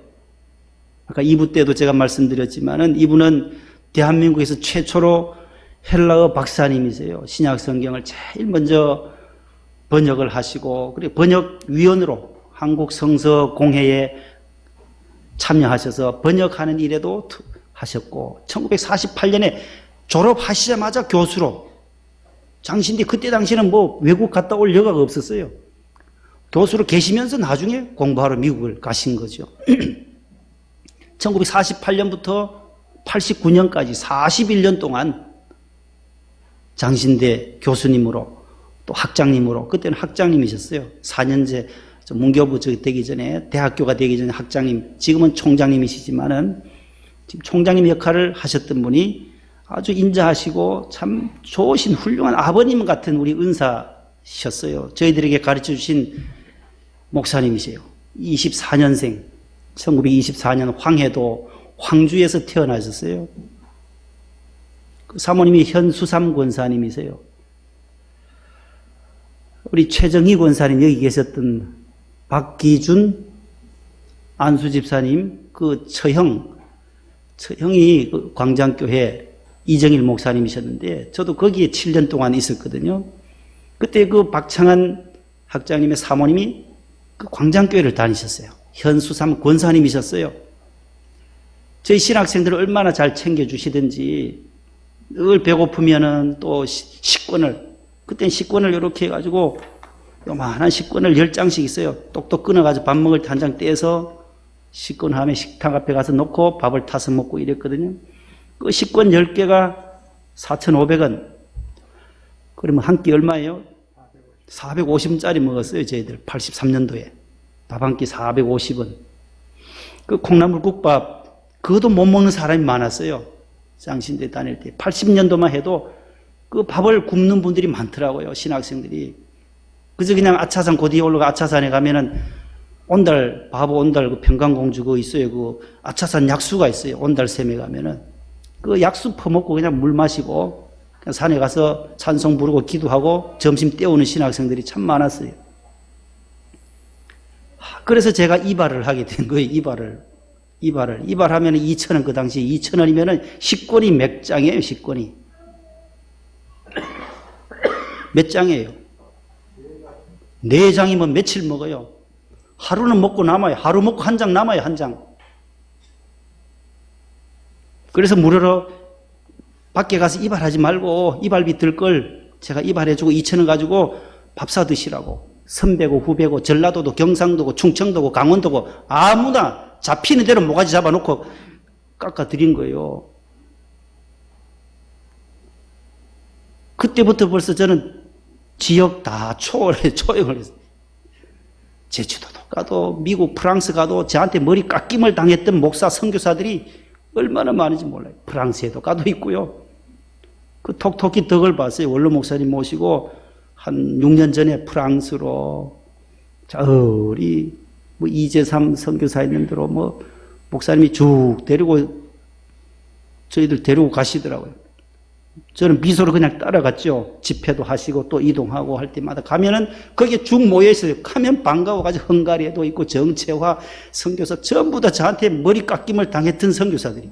아까 2부 때도 제가 말씀드렸지만은 이분은 대한민국에서 최초로 헬라어 박사님이세요. 신약 성경을 제일 먼저 번역을 하시고, 그리고 번역위원으로 한국 성서 공회에 참여하셔서 번역하는 일에도 하셨고, 1948년에 졸업하시자마자 교수로, 그때 당시에는 뭐 외국 갔다 올 여가가 없었어요. 교수로 계시면서 나중에 공부하러 미국을 가신 거죠. 1948년부터 89년까지 41년 동안 장신대 교수님으로, 또 학장님으로, 그때는 학장님이셨어요. 4년제 문교부 되기 전에, 대학교가 되기 전에 학장님, 지금은 총장님이시지만은 지금 총장님 역할을 하셨던 분이 아주 인자하시고 참 좋으신 훌륭한 아버님 같은 우리 은사셨어요. 저희들에게 가르쳐 주신 목사님이세요. 24년생, 1924년 황해도 황주에서 태어나셨어요. 그 사모님이 현수삼 권사님이세요. 우리 최정희 권사님, 여기 계셨던 박기준 안수 집사님, 그 처형, 형이 그 광장교회 이정일 목사님이셨는데 저도 거기에 7년 동안 있었거든요. 그때 그 박창한 학장님의 사모님이 그 광장교회를 다니셨어요. 현수삼 권사님이셨어요. 저희 신학생들을 얼마나 잘 챙겨주시든지 늘 배고프면은 또 식권을, 그땐 식권을 이렇게 해가지고 요만한 식권을 10장씩 있어요. 똑똑 끊어가지고 밥 먹을 때 한 장 떼서 식권 하면 식탁 앞에 가서 놓고 밥을 타서 먹고 이랬거든요. 그 식권 10개가 4,500원. 그러면 한 끼 얼마예요? 450원짜리 먹었어요, 저희들. 83년도에. 밥 한 끼 450원. 그 콩나물국밥, 그것도 못 먹는 사람이 많았어요. 장신대 다닐 때. 80년도만 해도 그 밥을 굶는 분들이 많더라고요, 신학생들이. 그래서 그냥 아차산, 그 뒤에 올라가 아차산에 가면은 온달, 바보 온달, 그 평강공주 그거 있어요. 그 아차산 약수가 있어요. 온달샘에 가면은. 그 약수 퍼먹고 그냥 물 마시고 그냥 산에 가서 찬송 부르고 기도하고 점심 때우는 신학생들이 참 많았어요. 그래서 제가 이발을 하게 된 거예요. 이발하면 2,000원, 그 당시 2,000원이면은 식권이 몇 장이에요, 식권이. 몇 장이에요? 4장이면 며칠 먹어요? 하루는 먹고 남아요. 하루 먹고 한 장 남아요, 한 장. 그래서 무료로 밖에 가서 이발하지 말고 이발비 들 걸 제가 이발해주고 2,000원 가지고 밥 사 드시라고. 선배고 후배고 전라도도 경상도고 충청도고 강원도고 아무나 잡히는 대로 모가지 잡아놓고 깎아드린 거예요. 그때부터 벌써 저는 지역 다 초역을 했어요. 제주도도 가도 미국 프랑스 가도 저한테 머리 깎임을 당했던 목사 선교사들이 얼마나 많은지 몰라요. 프랑스에도 가도 있고요. 그 톡톡히 덕을 봤어요. 원로 목사님 모시고 한 6년 전에 프랑스로 우리 뭐 이재삼 선교사 있는 대로 뭐 목사님이 쭉 데리고 저희들 데리고 가시더라고요. 저는 미소로 그냥 따라갔죠. 집회도 하시고 또 이동하고 할 때마다 가면은 거기에 쭉 모여 있어요. 가면 반가워가지고 헝가리에도 있고 정채화 선교사 전부 다 저한테 머리 깎임을 당했던 선교사들이.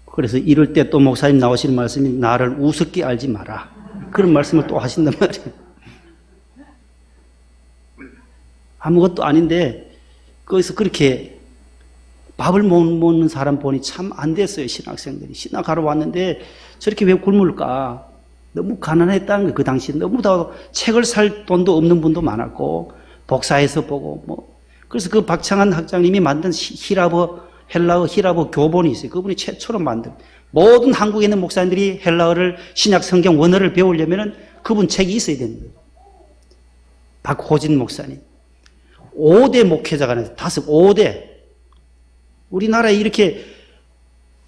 그래서 이럴 때 또 목사님 나오시는 말씀이 나를 우습게 알지 마라. 그런 말씀을 또 하신단 말이에요. 아무것도 아닌데 거기서 그렇게 밥을 못 먹는 사람 보니 참 안 됐어요. 신학생들이. 신학하러 왔는데 저렇게 왜 굶을까? 너무 가난했다는 거예요. 그 당시 너무 다 책을 살 돈도 없는 분도 많았고 복사해서 보고 뭐. 그래서 그 박창한 학장님이 만든 헬라어 히라보 교본이 있어요. 그분이 최초로 만든. 모든 한국에 있는 목사님들이 헬라어를 신약 성경 원어를 배우려면은 그분 책이 있어야 되는 거예요. 박호진 목사님. 5대 목회자가 나왔어요. 5대. 우리나라에 이렇게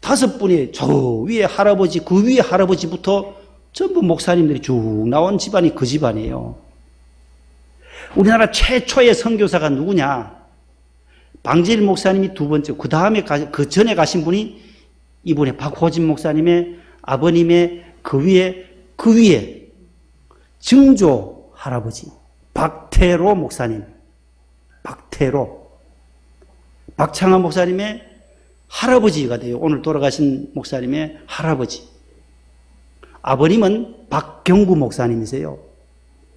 5분이 저 위에 할아버지, 그 위에 할아버지부터 전부 목사님들이 쭉 나온 집안이 그 집안이에요. 우리나라 최초의 선교사가 누구냐? 방재일 목사님이 두 번째, 그 다음에, 그 전에 가신 분이 이분의 박호진 목사님의 아버님의 그 위에 증조 할아버지, 박태로 목사님, 박창한 목사님의 할아버지가 돼요. 오늘 돌아가신 목사님의 할아버지. 아버님은 박경구 목사님이세요.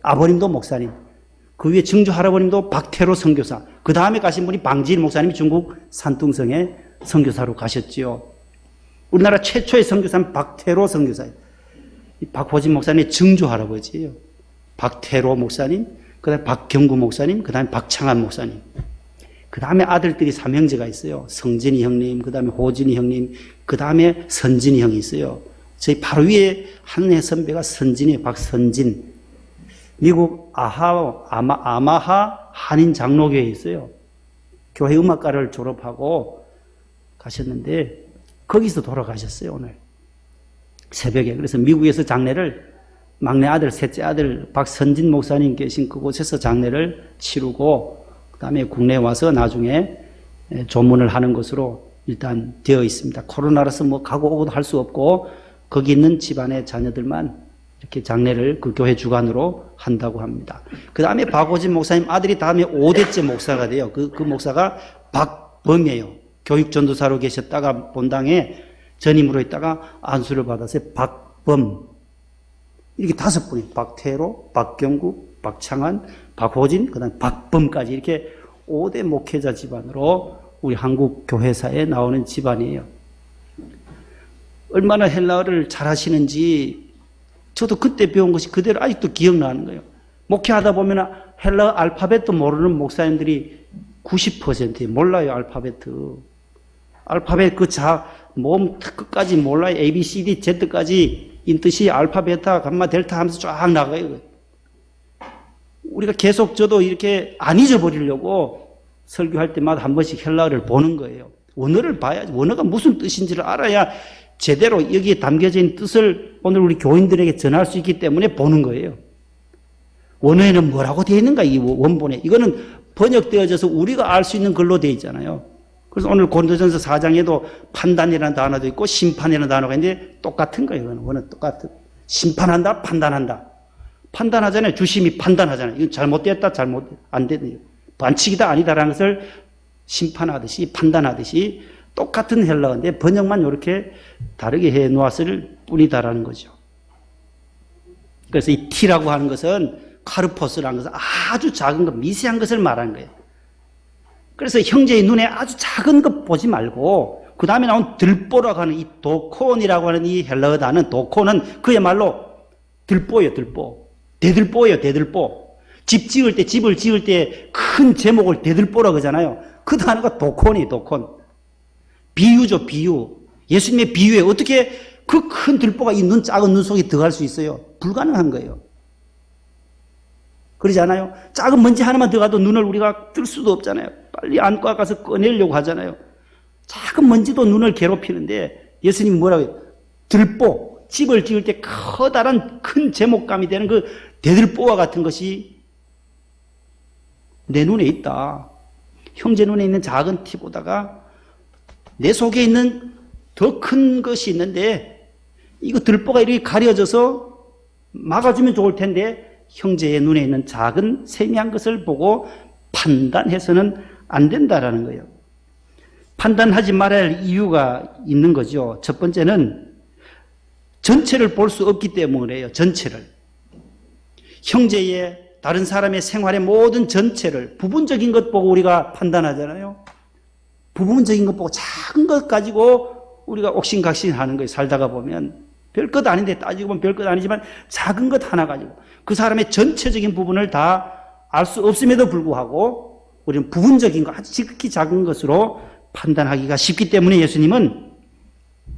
아버님도 목사님. 그 위에 증조 할아버님도 박태로 선교사. 그 다음에 가신 분이 방지일 목사님이 중국 산둥성에 선교사로 가셨지요. 우리나라 최초의 선교사는 박태로 선교사예요. 박호진 목사님의 증조 할아버지예요. 박태로 목사님, 그 다음에 박경구 목사님, 그 다음에 박창한 목사님. 그 다음에 아들들이 3형제가 있어요. 성진이 형님, 그 다음에 호진이 형님, 그 다음에 선진이 형이 있어요. 저희 바로 위에 한 해 선배가 선진이에요. 박선진. 미국 아마하 한인 장로교회에 있어요. 교회 음악과를 졸업하고 가셨는데 거기서 돌아가셨어요. 오늘 새벽에. 그래서 미국에서 장례를 막내 아들, 셋째 아들 박선진 목사님 계신 그곳에서 장례를 치르고 그 다음에 국내에 와서 나중에 조문을 하는 것으로 일단 되어 있습니다. 코로나라서 뭐 가고 오고도 할 수 없고 거기 있는 집안의 자녀들만 이렇게 장례를 그 교회 주관으로 한다고 합니다. 그 다음에 박호진 목사님 아들이 다음에 5대째 목사가 돼요. 그 목사가 박범이에요. 교육전도사로 계셨다가 본당에 전임으로 있다가 안수를 받아서 박범 이렇게 5분이 박태로, 박경국, 박창한, 박호진, 그다음 박범까지 이렇게 5대 목회자 집안으로 우리 한국 교회사에 나오는 집안이에요. 얼마나 헬라어를 잘하시는지 저도 그때 배운 것이 그대로 아직도 기억나는 거예요. 목회하다 보면 헬라어 알파벳도 모르는 목사님들이 90% 몰라요. 알파벳 몸 끝까지 몰라요. A, B, C, D, Z까지 인뜻이 알파, 베타, 감마, 델타 하면서 쫙 나가요. 우리가 계속 저도 이렇게 안 잊어버리려고 설교할 때마다 한 번씩 헬라어를 보는 거예요. 원어를 봐야지. 원어가 무슨 뜻인지를 알아야 제대로 여기에 담겨져 있는 뜻을 오늘 우리 교인들에게 전할 수 있기 때문에 보는 거예요. 원어에는 뭐라고 되어 있는가, 이 원본에. 이거는 번역되어져서 우리가 알 수 있는 글로 되어 있잖아요. 그래서 오늘 고린도전서 4장에도 판단이라는 단어도 있고 심판이라는 단어가 있는데 똑같은 거예요. 이거는 원어는 똑같은. 심판한다, 판단한다. 판단하잖아요. 주심이 판단하잖아요. 이건 잘못됐다, 안 됐다. 반칙이다, 아니다라는 것을 심판하듯이, 판단하듯이 똑같은 헬라어인데 번역만 이렇게 다르게 해 놓았을 뿐이다라는 거죠. 그래서 이 T라고 하는 것은 카르포스라는 것은 아주 작은 것, 미세한 것을 말하는 거예요. 그래서 형제의 눈에 아주 작은 것 보지 말고 그 다음에 나온 들보라고 하는 이 도콘이라고 하는 이 헬라어 단어는 도콘은 그야말로 들보예요. 대들보예요. 대들보. 집을 지을 때 큰 제목을 대들보라고 하잖아요. 그 단어가 도콘이에요. 도콘. 비유죠. 비유. 예수님의 비유에 어떻게 그 큰 들보가 이 작은 눈 속에 들어갈 수 있어요? 불가능한 거예요. 그러지 않아요? 작은 먼지 하나만 들어가도 눈을 우리가 뜰 수도 없잖아요. 빨리 안과 가서 꺼내려고 하잖아요. 작은 먼지도 눈을 괴롭히는데 예수님이 뭐라고 해요? 들보, 집을 지을 때 커다란 큰 제목감이 되는 그 대들보와 같은 것이 내 눈에 있다. 형제 눈에 있는 작은 티보다가 내 속에 있는 더 큰 것이 있는데 이거 들보가 이렇게 가려져서 막아주면 좋을 텐데 형제의 눈에 있는 작은 세미한 것을 보고 판단해서는 안 된다라는 거예요. 판단하지 말아야 할 이유가 있는 거죠. 첫 번째는 전체를 볼 수 없기 때문이에요. 전체를. 형제의 다른 사람의 생활의 모든 전체를 부분적인 것 보고 우리가 판단하잖아요. 부분적인 것 보고 작은 것 가지고 우리가 옥신각신하는 거예요. 살다가 보면. 별것 아닌데 따지고 보면 별것 아니지만 작은 것 하나 가지고 그 사람의 전체적인 부분을 다 알 수 없음에도 불구하고 우리는 부분적인 것, 아주 지극히 작은 것으로 판단하기가 쉽기 때문에 예수님은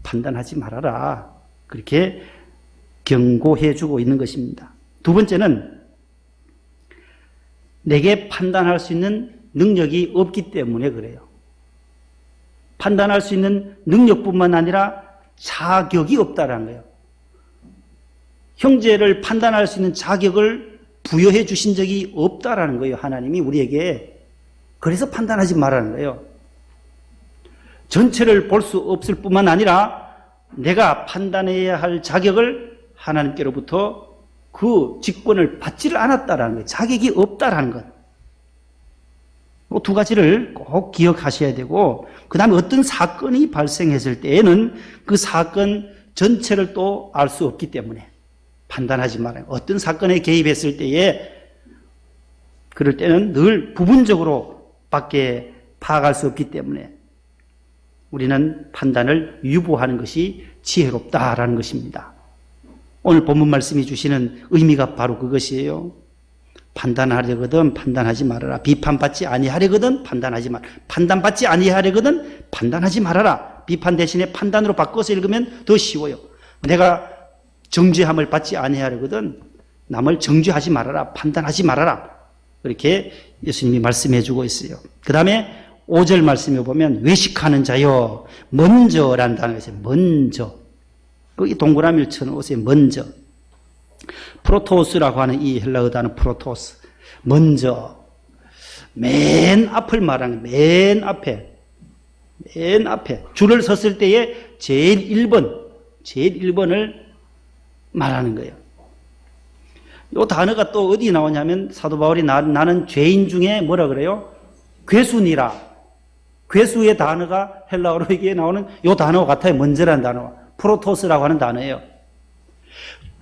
판단하지 말아라. 그렇게 경고해 주고 있는 것입니다. 두 번째는 내게 판단할 수 있는 능력이 없기 때문에 그래요. 판단할 수 있는 능력뿐만 아니라 자격이 없다라는 거예요. 형제를 판단할 수 있는 자격을 부여해 주신 적이 없다라는 거예요. 하나님이 우리에게. 그래서 판단하지 말라는 거예요. 전체를 볼 수 없을 뿐만 아니라 내가 판단해야 할 자격을 하나님께로부터 그 직권을 받지를 않았다라는 거예요. 자격이 없다라는 것. 이 두 가지를 꼭 기억하셔야 되고 그 다음에 어떤 사건이 발생했을 때에는 그 사건 전체를 또 알 수 없기 때문에 판단하지 말아요. 어떤 사건에 개입했을 때에 그럴 때는 늘 부분적으로 밖에 파악할 수 없기 때문에 우리는 판단을 유보하는 것이 지혜롭다라는 것입니다. 오늘 본문 말씀이 주시는 의미가 바로 그것이에요. 판단하려거든 판단하지 말아라. 비판받지 아니하려거든 판단하지 말아라. 판단받지 아니하려거든 판단하지 말아라. 비판 대신에 판단으로 바꿔서 읽으면 더 쉬워요. 내가 정죄함을 받지 아니하려거든 남을 정죄하지 말아라. 판단하지 말아라. 그렇게 예수님이 말씀해 주고 있어요. 그 다음에 5절 말씀에 보면 외식하는 자여 먼저라는 단어가 있어요. 먼저. 거기 동그라미를 쳐놓으세요. 먼저. 프로토스라고 하는 이 헬라어 단어 프로토스. 먼저. 맨 앞을 말하는 거예요. 맨 앞에. 줄을 섰을 때에 제일 1번을 말하는 거예요. 이 단어가 또 어디 나오냐면 사도 바울이 나는 죄인 중에 뭐라 그래요? 괴순이라. 괴수의 단어가 헬라어로 이게 나오는 요 단어와 같아요. 먼저라는 단어와. 프로토스라고 하는 단어예요.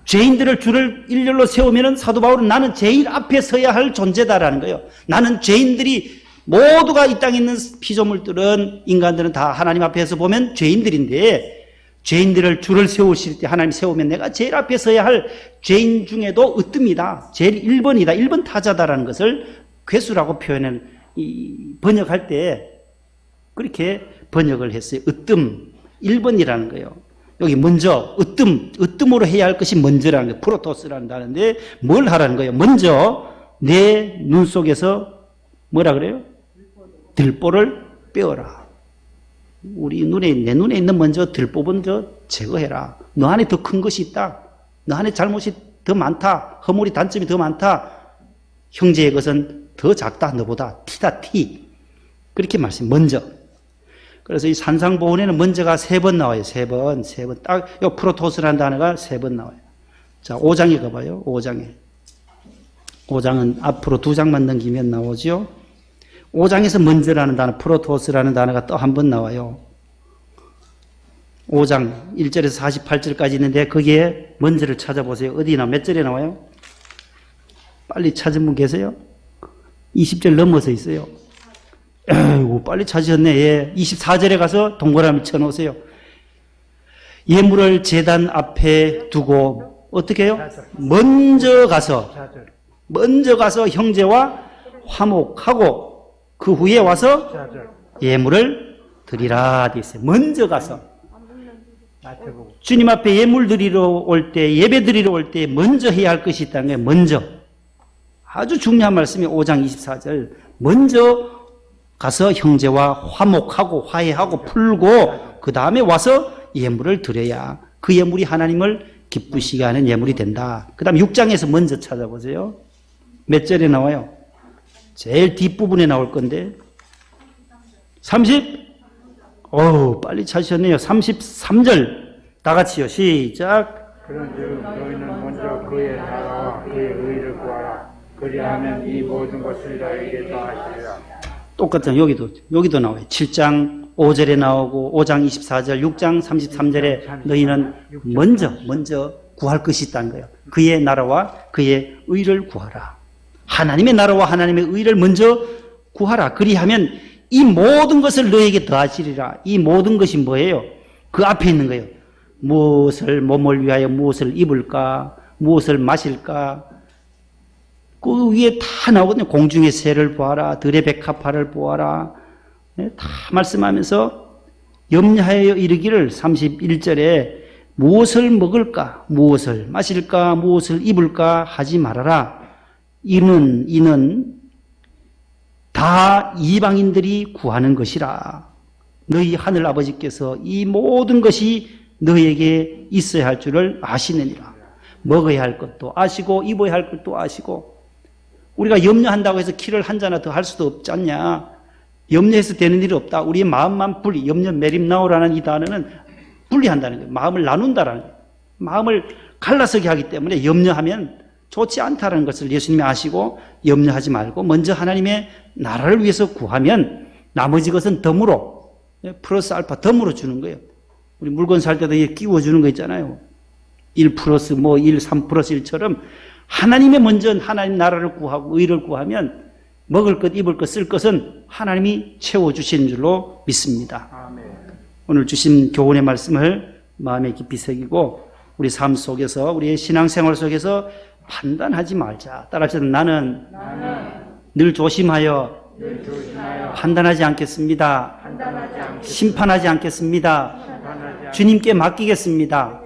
죄인들을 줄을 일렬로 세우면은 사도 바울은 나는 제일 앞에 서야 할 존재다라는 거예요. 나는 죄인들이 모두가 이 땅에 있는 피조물들은 인간들은 다 하나님 앞에서 보면 죄인들인데 죄인들을 줄을 세우실 때 하나님 세우면 내가 제일 앞에 서야 할 죄인 중에도 으뜸이다. 제일 1번이다. 1번 타자다라는 것을 괴수라고 표현을 번역할 때 그렇게 번역을 했어요. 으뜸 1번이라는 거예요. 여기 먼저 으뜸으로 해야 할 것이 먼저라는 거예요. 프로토스라는 단어인데 뭘 하라는 거예요? 먼저 내 눈 속에서 뭐라 그래요? 들보를 빼어라. 내 눈에 있는 먼저 들보는 제거해라. 너 안에 더 큰 것이 있다. 너 안에 잘못이 더 많다. 허물이 단점이 더 많다. 형제의 것은 더 작다. 너보다 티다 티. 그렇게 말씀. 먼저. 그래서 이 산상보훈에는 먼저가 3번 나와요. 3번. 딱, 요 프로토스라는 단어가 3번 나와요. 자, 5장에 가봐요. 5장에. 5장은 앞으로 2장만 넘기면 나오죠. 5장에서 먼저라는 단어, 프로토스라는 단어가 또 한 번 나와요. 5장 1절에서 48절까지 있는데 거기에 먼저를 찾아보세요. 어디나 몇 절에 나와요? 빨리 찾은 분 계세요? 20절 넘어서 있어요. 에이구, 빨리 찾으셨네. 예. 24절에 가서 동그라미 쳐놓으세요. 예물을 제단 앞에 두고 어떻게 해요? 먼저 가서 형제와 화목하고 그 후에 와서 예물을 드리라 돼 있어요. 먼저 가서 주님 앞에 예물 드리러 올 때, 예배 드리러 올 때 먼저 해야 할 것이 있다는 거예요. 먼저. 아주 중요한 말씀이 5장 24절. 먼저 가서 형제와 화목하고 화해하고 풀고 그 다음에 와서 예물을 드려야 그 예물이 하나님을 기쁘시게 하는 예물이 된다. 그 다음 6장에서 먼저 찾아보세요. 몇 절에 나와요? 제일 뒷부분에 나올 건데 빨리 찾으셨네요. 33절 다 같이요. 시작. 그런즉 너희는 먼저 그의 나라와 그의 의를 구하라. 그리하면 이 모든 것을 너희에게 더하시리라. 똑같잖아요. 여기도 나와요. 7장 5절에 나오고 5장 24절 6장 33절에 너희는 먼저 구할 것이 있다는 거예요. 그의 나라와 그의 의를 구하라. 하나님의 나라와 하나님의 의를 먼저 구하라. 그리하면 이 모든 것을 너에게 더하시리라. 이 모든 것이 뭐예요? 그 앞에 있는 거예요. 몸을 위하여 무엇을 입을까? 무엇을 마실까? 그 위에 다 나오거든요. 공중의 새를 보아라. 들의 백합화를 보아라. 다 말씀하면서 염려하여 이르기를 31절에 무엇을 먹을까? 무엇을 마실까? 무엇을 입을까? 하지 말아라. 이는 다 이방인들이 구하는 것이라. 너희 하늘 아버지께서 이 모든 것이 너에게 있어야 할 줄을 아시느니라. 먹어야 할 것도 아시고 입어야 할 것도 아시고. 우리가 염려한다고 해서 키를 한 자나 더 할 수도 없지 않냐. 염려해서 되는 일이 없다. 우리의 마음만 분리, 염려 메림나오라는 이 단어는 분리한다는 거예요. 마음을 나눈다라는 거예요. 마음을 갈라서게 하기 때문에 염려하면 좋지 않다는 것을 예수님이 아시고 염려하지 말고 먼저 하나님의 나라를 위해서 구하면 나머지 것은 덤으로, 플러스 알파 덤으로 주는 거예요. 우리 물건 살 때도 끼워주는 거 있잖아요. 1 플러스 1, 3 플러스 1처럼 하나님의 먼저 하나님 나라를 구하고 의를 구하면 먹을 것, 입을 것, 쓸 것은 하나님이 채워주시는 줄로 믿습니다. 아멘. 오늘 주신 교훈의 말씀을 마음에 깊이 새기고 우리 삶 속에서 우리의 신앙생활 속에서 판단하지 말자. 따라합시다. 나는 늘 조심하여 판단하지 않겠습니다. 심판하지 않겠습니다. 주님께 맡기겠습니다.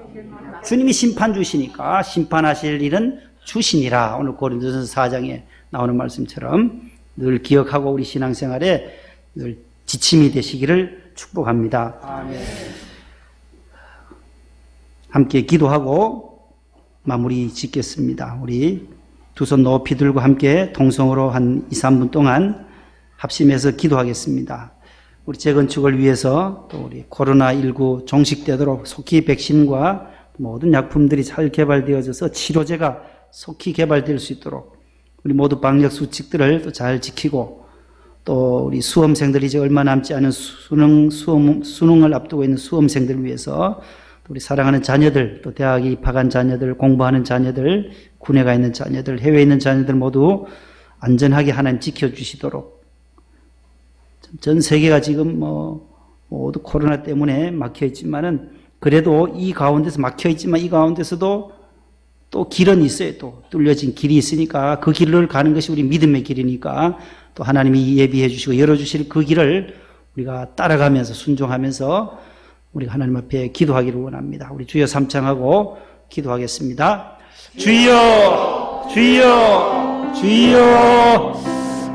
주님이 심판 주시니까 심판하실 일은 주시니라. 오늘 고린도전서 4장에 나오는 말씀처럼 늘 기억하고 우리 신앙생활에 늘 지침이 되시기를 축복합니다. 아멘. 함께 기도하고 마무리 짓겠습니다. 우리 두 손 높이 들고 함께 동성으로 한 2, 3분 동안 합심해서 기도하겠습니다. 우리 재건축을 위해서 또 우리 코로나19 종식되도록 속히 백신과 모든 약품들이 잘 개발되어져서 치료제가 속히 개발될 수 있도록 우리 모두 방역 수칙들을 또 잘 지키고 또 우리 수험생들이 이제 얼마 남지 않은 수능을 앞두고 있는 수험생들을 위해서 우리 사랑하는 자녀들, 또 대학에 입학한 자녀들, 공부하는 자녀들, 군에 가 있는 자녀들, 해외에 있는 자녀들 모두 안전하게 하나님 지켜주시도록. 전 세계가 지금 모두 코로나 때문에 막혀 있지만은 그래도 이 가운데서 막혀 있지만 이 가운데서도 또 길은 있어요. 또 뚫려진 길이 있으니까 그 길을 가는 것이 우리 믿음의 길이니까 또 하나님이 예비해 주시고 열어주실 그 길을 우리가 따라가면서 순종하면서 우리가 하나님 앞에 기도하기를 원합니다. 우리 주여 삼창하고 기도하겠습니다. 주여, 주여, 주여.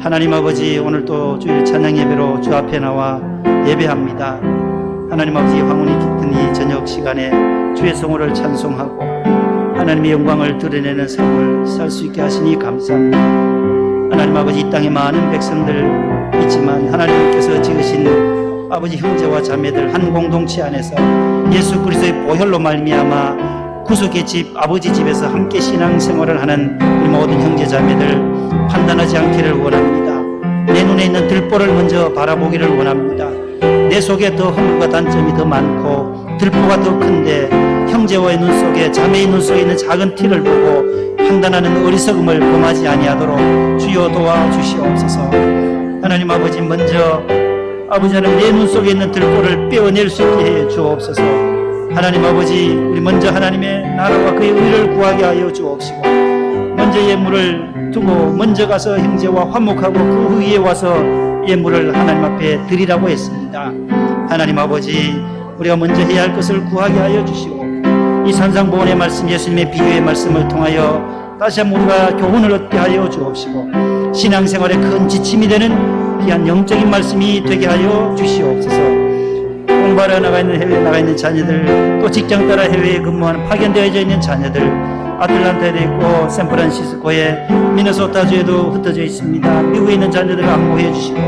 하나님 아버지, 오늘 또 주일 찬양 예배로 주 앞에 나와 예배합니다. 하나님 아버지, 황혼이 깃든 이 저녁 시간에 주의 성호를 찬송하고 하나님의 영광을 드러내는 삶을 살 수 있게 하시니 감사합니다. 하나님 아버지, 이 땅에 많은 백성들 있지만 하나님께서 지으신 아버지 형제와 자매들 한 공동체 안에서 예수 그리스도의 보혈로 말미암아 구속의 집 아버지 집에서 함께 신앙생활을 하는 우리 모든 형제 자매들 판단하지 않기를 원합니다. 내 눈에 있는 들보를 먼저 바라보기를 원합니다. 내 속에 더 허물과 단점이 더 많고 들보가 더 큰데 형제와의 눈 속에 자매의 눈 속에 있는 작은 티를 보고 판단하는 어리석음을 범하지 아니하도록 주여 도와주시옵소서. 하나님 아버지, 먼저 아버지 하나님 내 눈 속에 있는 들보를 빼어낼 수 있게 해 주옵소서. 하나님 아버지, 우리 먼저 하나님의 나라와 그의 의를 구하게 하여 주옵시고 먼저 예물을 두고 먼저 가서 형제와 화목하고 그 후에 와서 예물을 하나님 앞에 드리라고 했습니다. 하나님 아버지, 우리가 먼저 해야 할 것을 구하게 하여 주시고 이 산상보훈의 말씀, 예수님의 비유의 말씀을 통하여 다시 한번 우리가 교훈을 얻게 하여 주옵시고 신앙생활에 큰 지침이 되는 귀한 영적인 말씀이 되게 하여 주시옵소서. 공부하러 나가 있는 해외에 나가 있는 자녀들, 또 직장 따라 해외에 근무하는 파견되어져 있는 자녀들, 아틀란타에도 있고 샌프란시스코에 미네소타주에도 흩어져 있습니다. 미국에 있는 자녀들을 안보해 주시고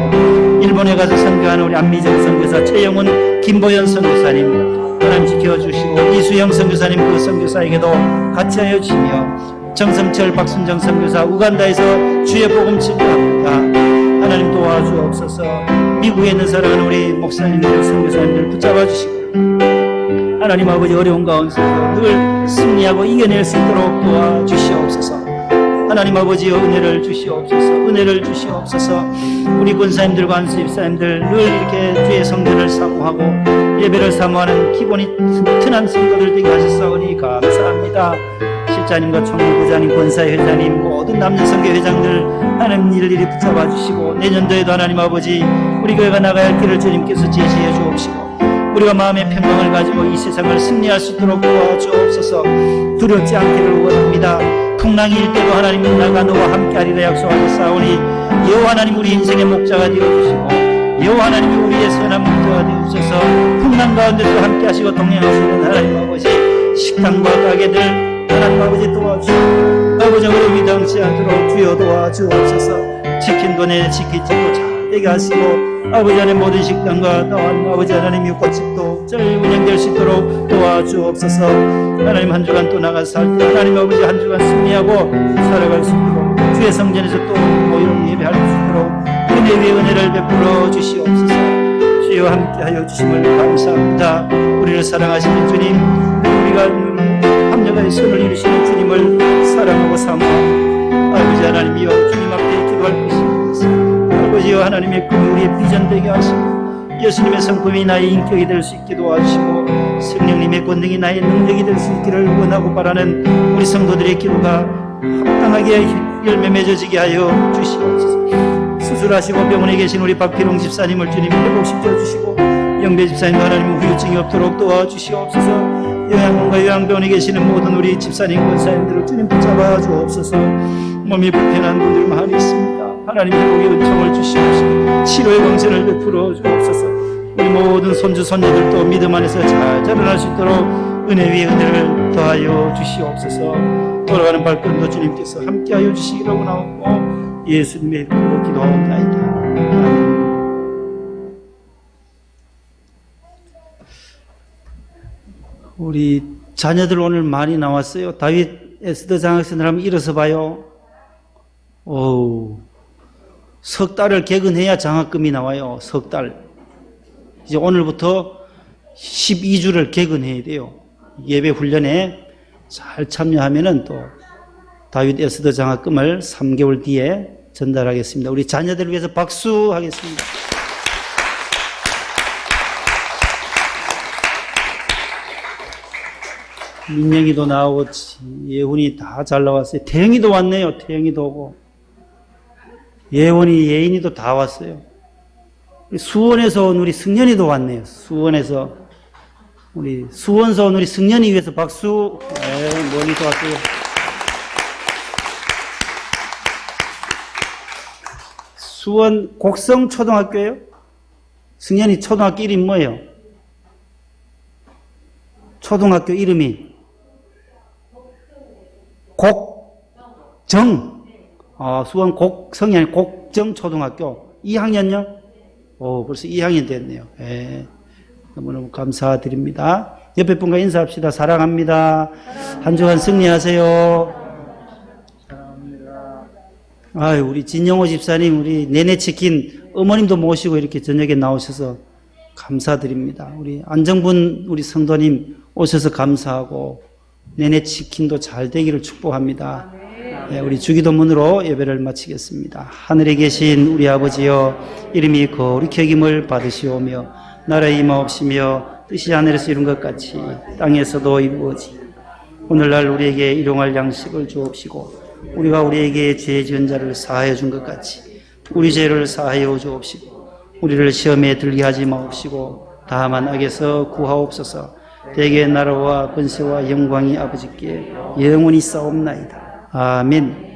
일본에 가서 선교하는 우리 안미정 선교사, 최영훈, 김보현 선교사님 하나님 지켜주시고 이수영 선교사님 그 선교사에게도 같이 하여 주시며 정성철, 박순정 선교사 우간다에서 주의 복음 증거합니다. 하나님 도와주옵소서. 미국에 있는 사랑하는 우리 목사님들, 선교사님들 붙잡아 주시고 하나님 아버지, 어려운 가운데서 늘 승리하고 이겨낼 수 있도록 도와주시옵소서. 하나님 아버지, 은혜를 주시옵소서. 은혜를 주시옵소서. 우리 권사님들과 안수집사님들 늘 이렇게 주의 성전을 사모하고 예배를 사모하는 기본이 튼튼한 성도들 되게 하셨사오니 감사합니다. 실장님과 총무부장님, 권사회장님, 모든 남녀 선교회장들 하나님 일일이 붙잡아 주시고 내년도에도 하나님 아버지, 우리 교회가 나가야 할 길을 주님께서 제시해 주옵시고 우리가 마음의 평강을 가지고 이 세상을 승리할 수 있도록 도와주옵소서. 두렵지 않기를 원합니다. 풍랑이 일 때도 하나님 나가 너와 함께하리라 약속하셨사오니 여호와 하나님 우리 인생의 목자가 되어주시고 여호와 하나님이 우리의 선한 목자가 되어주셔서 풍랑 가운데서 함께하시고 동행하시는 하나님 아버지, 식당과 가게들 하나님 아버지 도와주시고 아버지 어려움이 당치 않도록 주여 도와주옵소서. 지킨 돈에 지키지도 잘 되게 하시고 아버지 하나님 모든 식당과 또한 아버지 하나님 육고집도 잘 운영될 수 있도록 도와주옵소서. 하나님 한 주간 또 나가서 살 때 하나님 아버지 한 주간 승리하고 살아갈 수 있도록 주의 성전에서 또 모여 예배할 수 있도록 은혜 위에 은혜를 베풀어 주시옵소서. 주여 함께하여 주심을 감사합니다. 우리를 사랑하시는 주님, 우리가 합력하여 선을 이루시는 주님을 사랑하고 사모하고 아버지 하나님이여 주님 앞에 기도할 것입니다. 아버지여 하나님의 꿈이 우리의 비전 되게 하시고 예수님의 성품이 나의 인격이 될 수 있게 도와주시고 성령님의 권능이 나의 능력이 될 수 있기를 원하고 바라는 우리 성도들의 기도가 합당하게 열매 맺어지게 하여 주시옵소서. 수술하시고 병원에 계신 우리 박필홍 집사님을 주님 회복시켜 주시고 영배 집사님도 하나님 후유증이 없도록 도와주시옵소서. 요양원과 요양병원에 계시는 모든 우리 집사님, 권사님들을 주님 붙잡아 주옵소서. 몸이 불편한 분들 많이 있습니다. 하나님 회복의 은총을 주시옵소서. 치료의 광선을 베풀어 주옵소서. 우리 모든 손주 손녀들도 믿음 안에서 잘 자라날 수 있도록 은혜 위에 은혜를 더하여 주시옵소서. 돌아가는 발걸음도 주님께서 함께하여 주시기를 원하옵고 예수님의 이름으로 기도하옵나이다. 아멘. 우리 자녀들 오늘 많이 나왔어요. 다윗 에스더 장학생들 한번 일어서 봐요. 오우, 석 달을 개근해야 장학금이 나와요. 석 달. 이제 오늘부터 12주를 개근해야 돼요. 예배 훈련에 잘 참여하면은 또 다윗 에스더 장학금을 3개월 뒤에 전달하겠습니다. 우리 자녀들을 위해서 박수하겠습니다. 민영이도 나오고 예훈이 다 잘 나왔어요. 태영이도 왔네요. 태영이도 오고 예원이 예인이도 다 왔어요. 수원에서 온 우리 승년이도 왔네요. 수원에서 우리 수원서 온 우리 승년이 위해서 박수. 네, 멀리서 왔어요. 수원 곡성 초등학교예요. 승년이 초등학교 이름이 뭐예요? 초등학교 이름이 곡정. 수원 곡성이 아니라 곡정 초등학교 2학년요? 벌써 2학년 됐네요. 예. 너무너무 감사드립니다. 옆에 분과 인사합시다. 사랑합니다. 한 주간 승리하세요. 우리 진영호 집사님, 우리 내내치킨 어머님도 모시고 이렇게 저녁에 나오셔서 감사드립니다. 우리 안정분 우리 성도님 오셔서 감사하고 내내치킨도 잘 되기를 축복합니다. 네, 우리 주기도문으로 예배를 마치겠습니다. 하늘에 계신 우리 아버지여, 이름이 거룩히 여김을 받으시오며 나라의 임하옵시며 뜻이 하늘에서 이룬 것 같이 땅에서도 이루어지. 오늘날 우리에게 일용할 양식을 주옵시고 우리가 우리에게 죄 지은 자를 사하여 준 것 같이 우리 죄를 사하여 주옵시고 우리를 시험에 들게 하지 마옵시고 다만 악에서 구하옵소서. 대개 나라와 권세와 영광이 아버지께 영원히 싸움나이다. 아멘.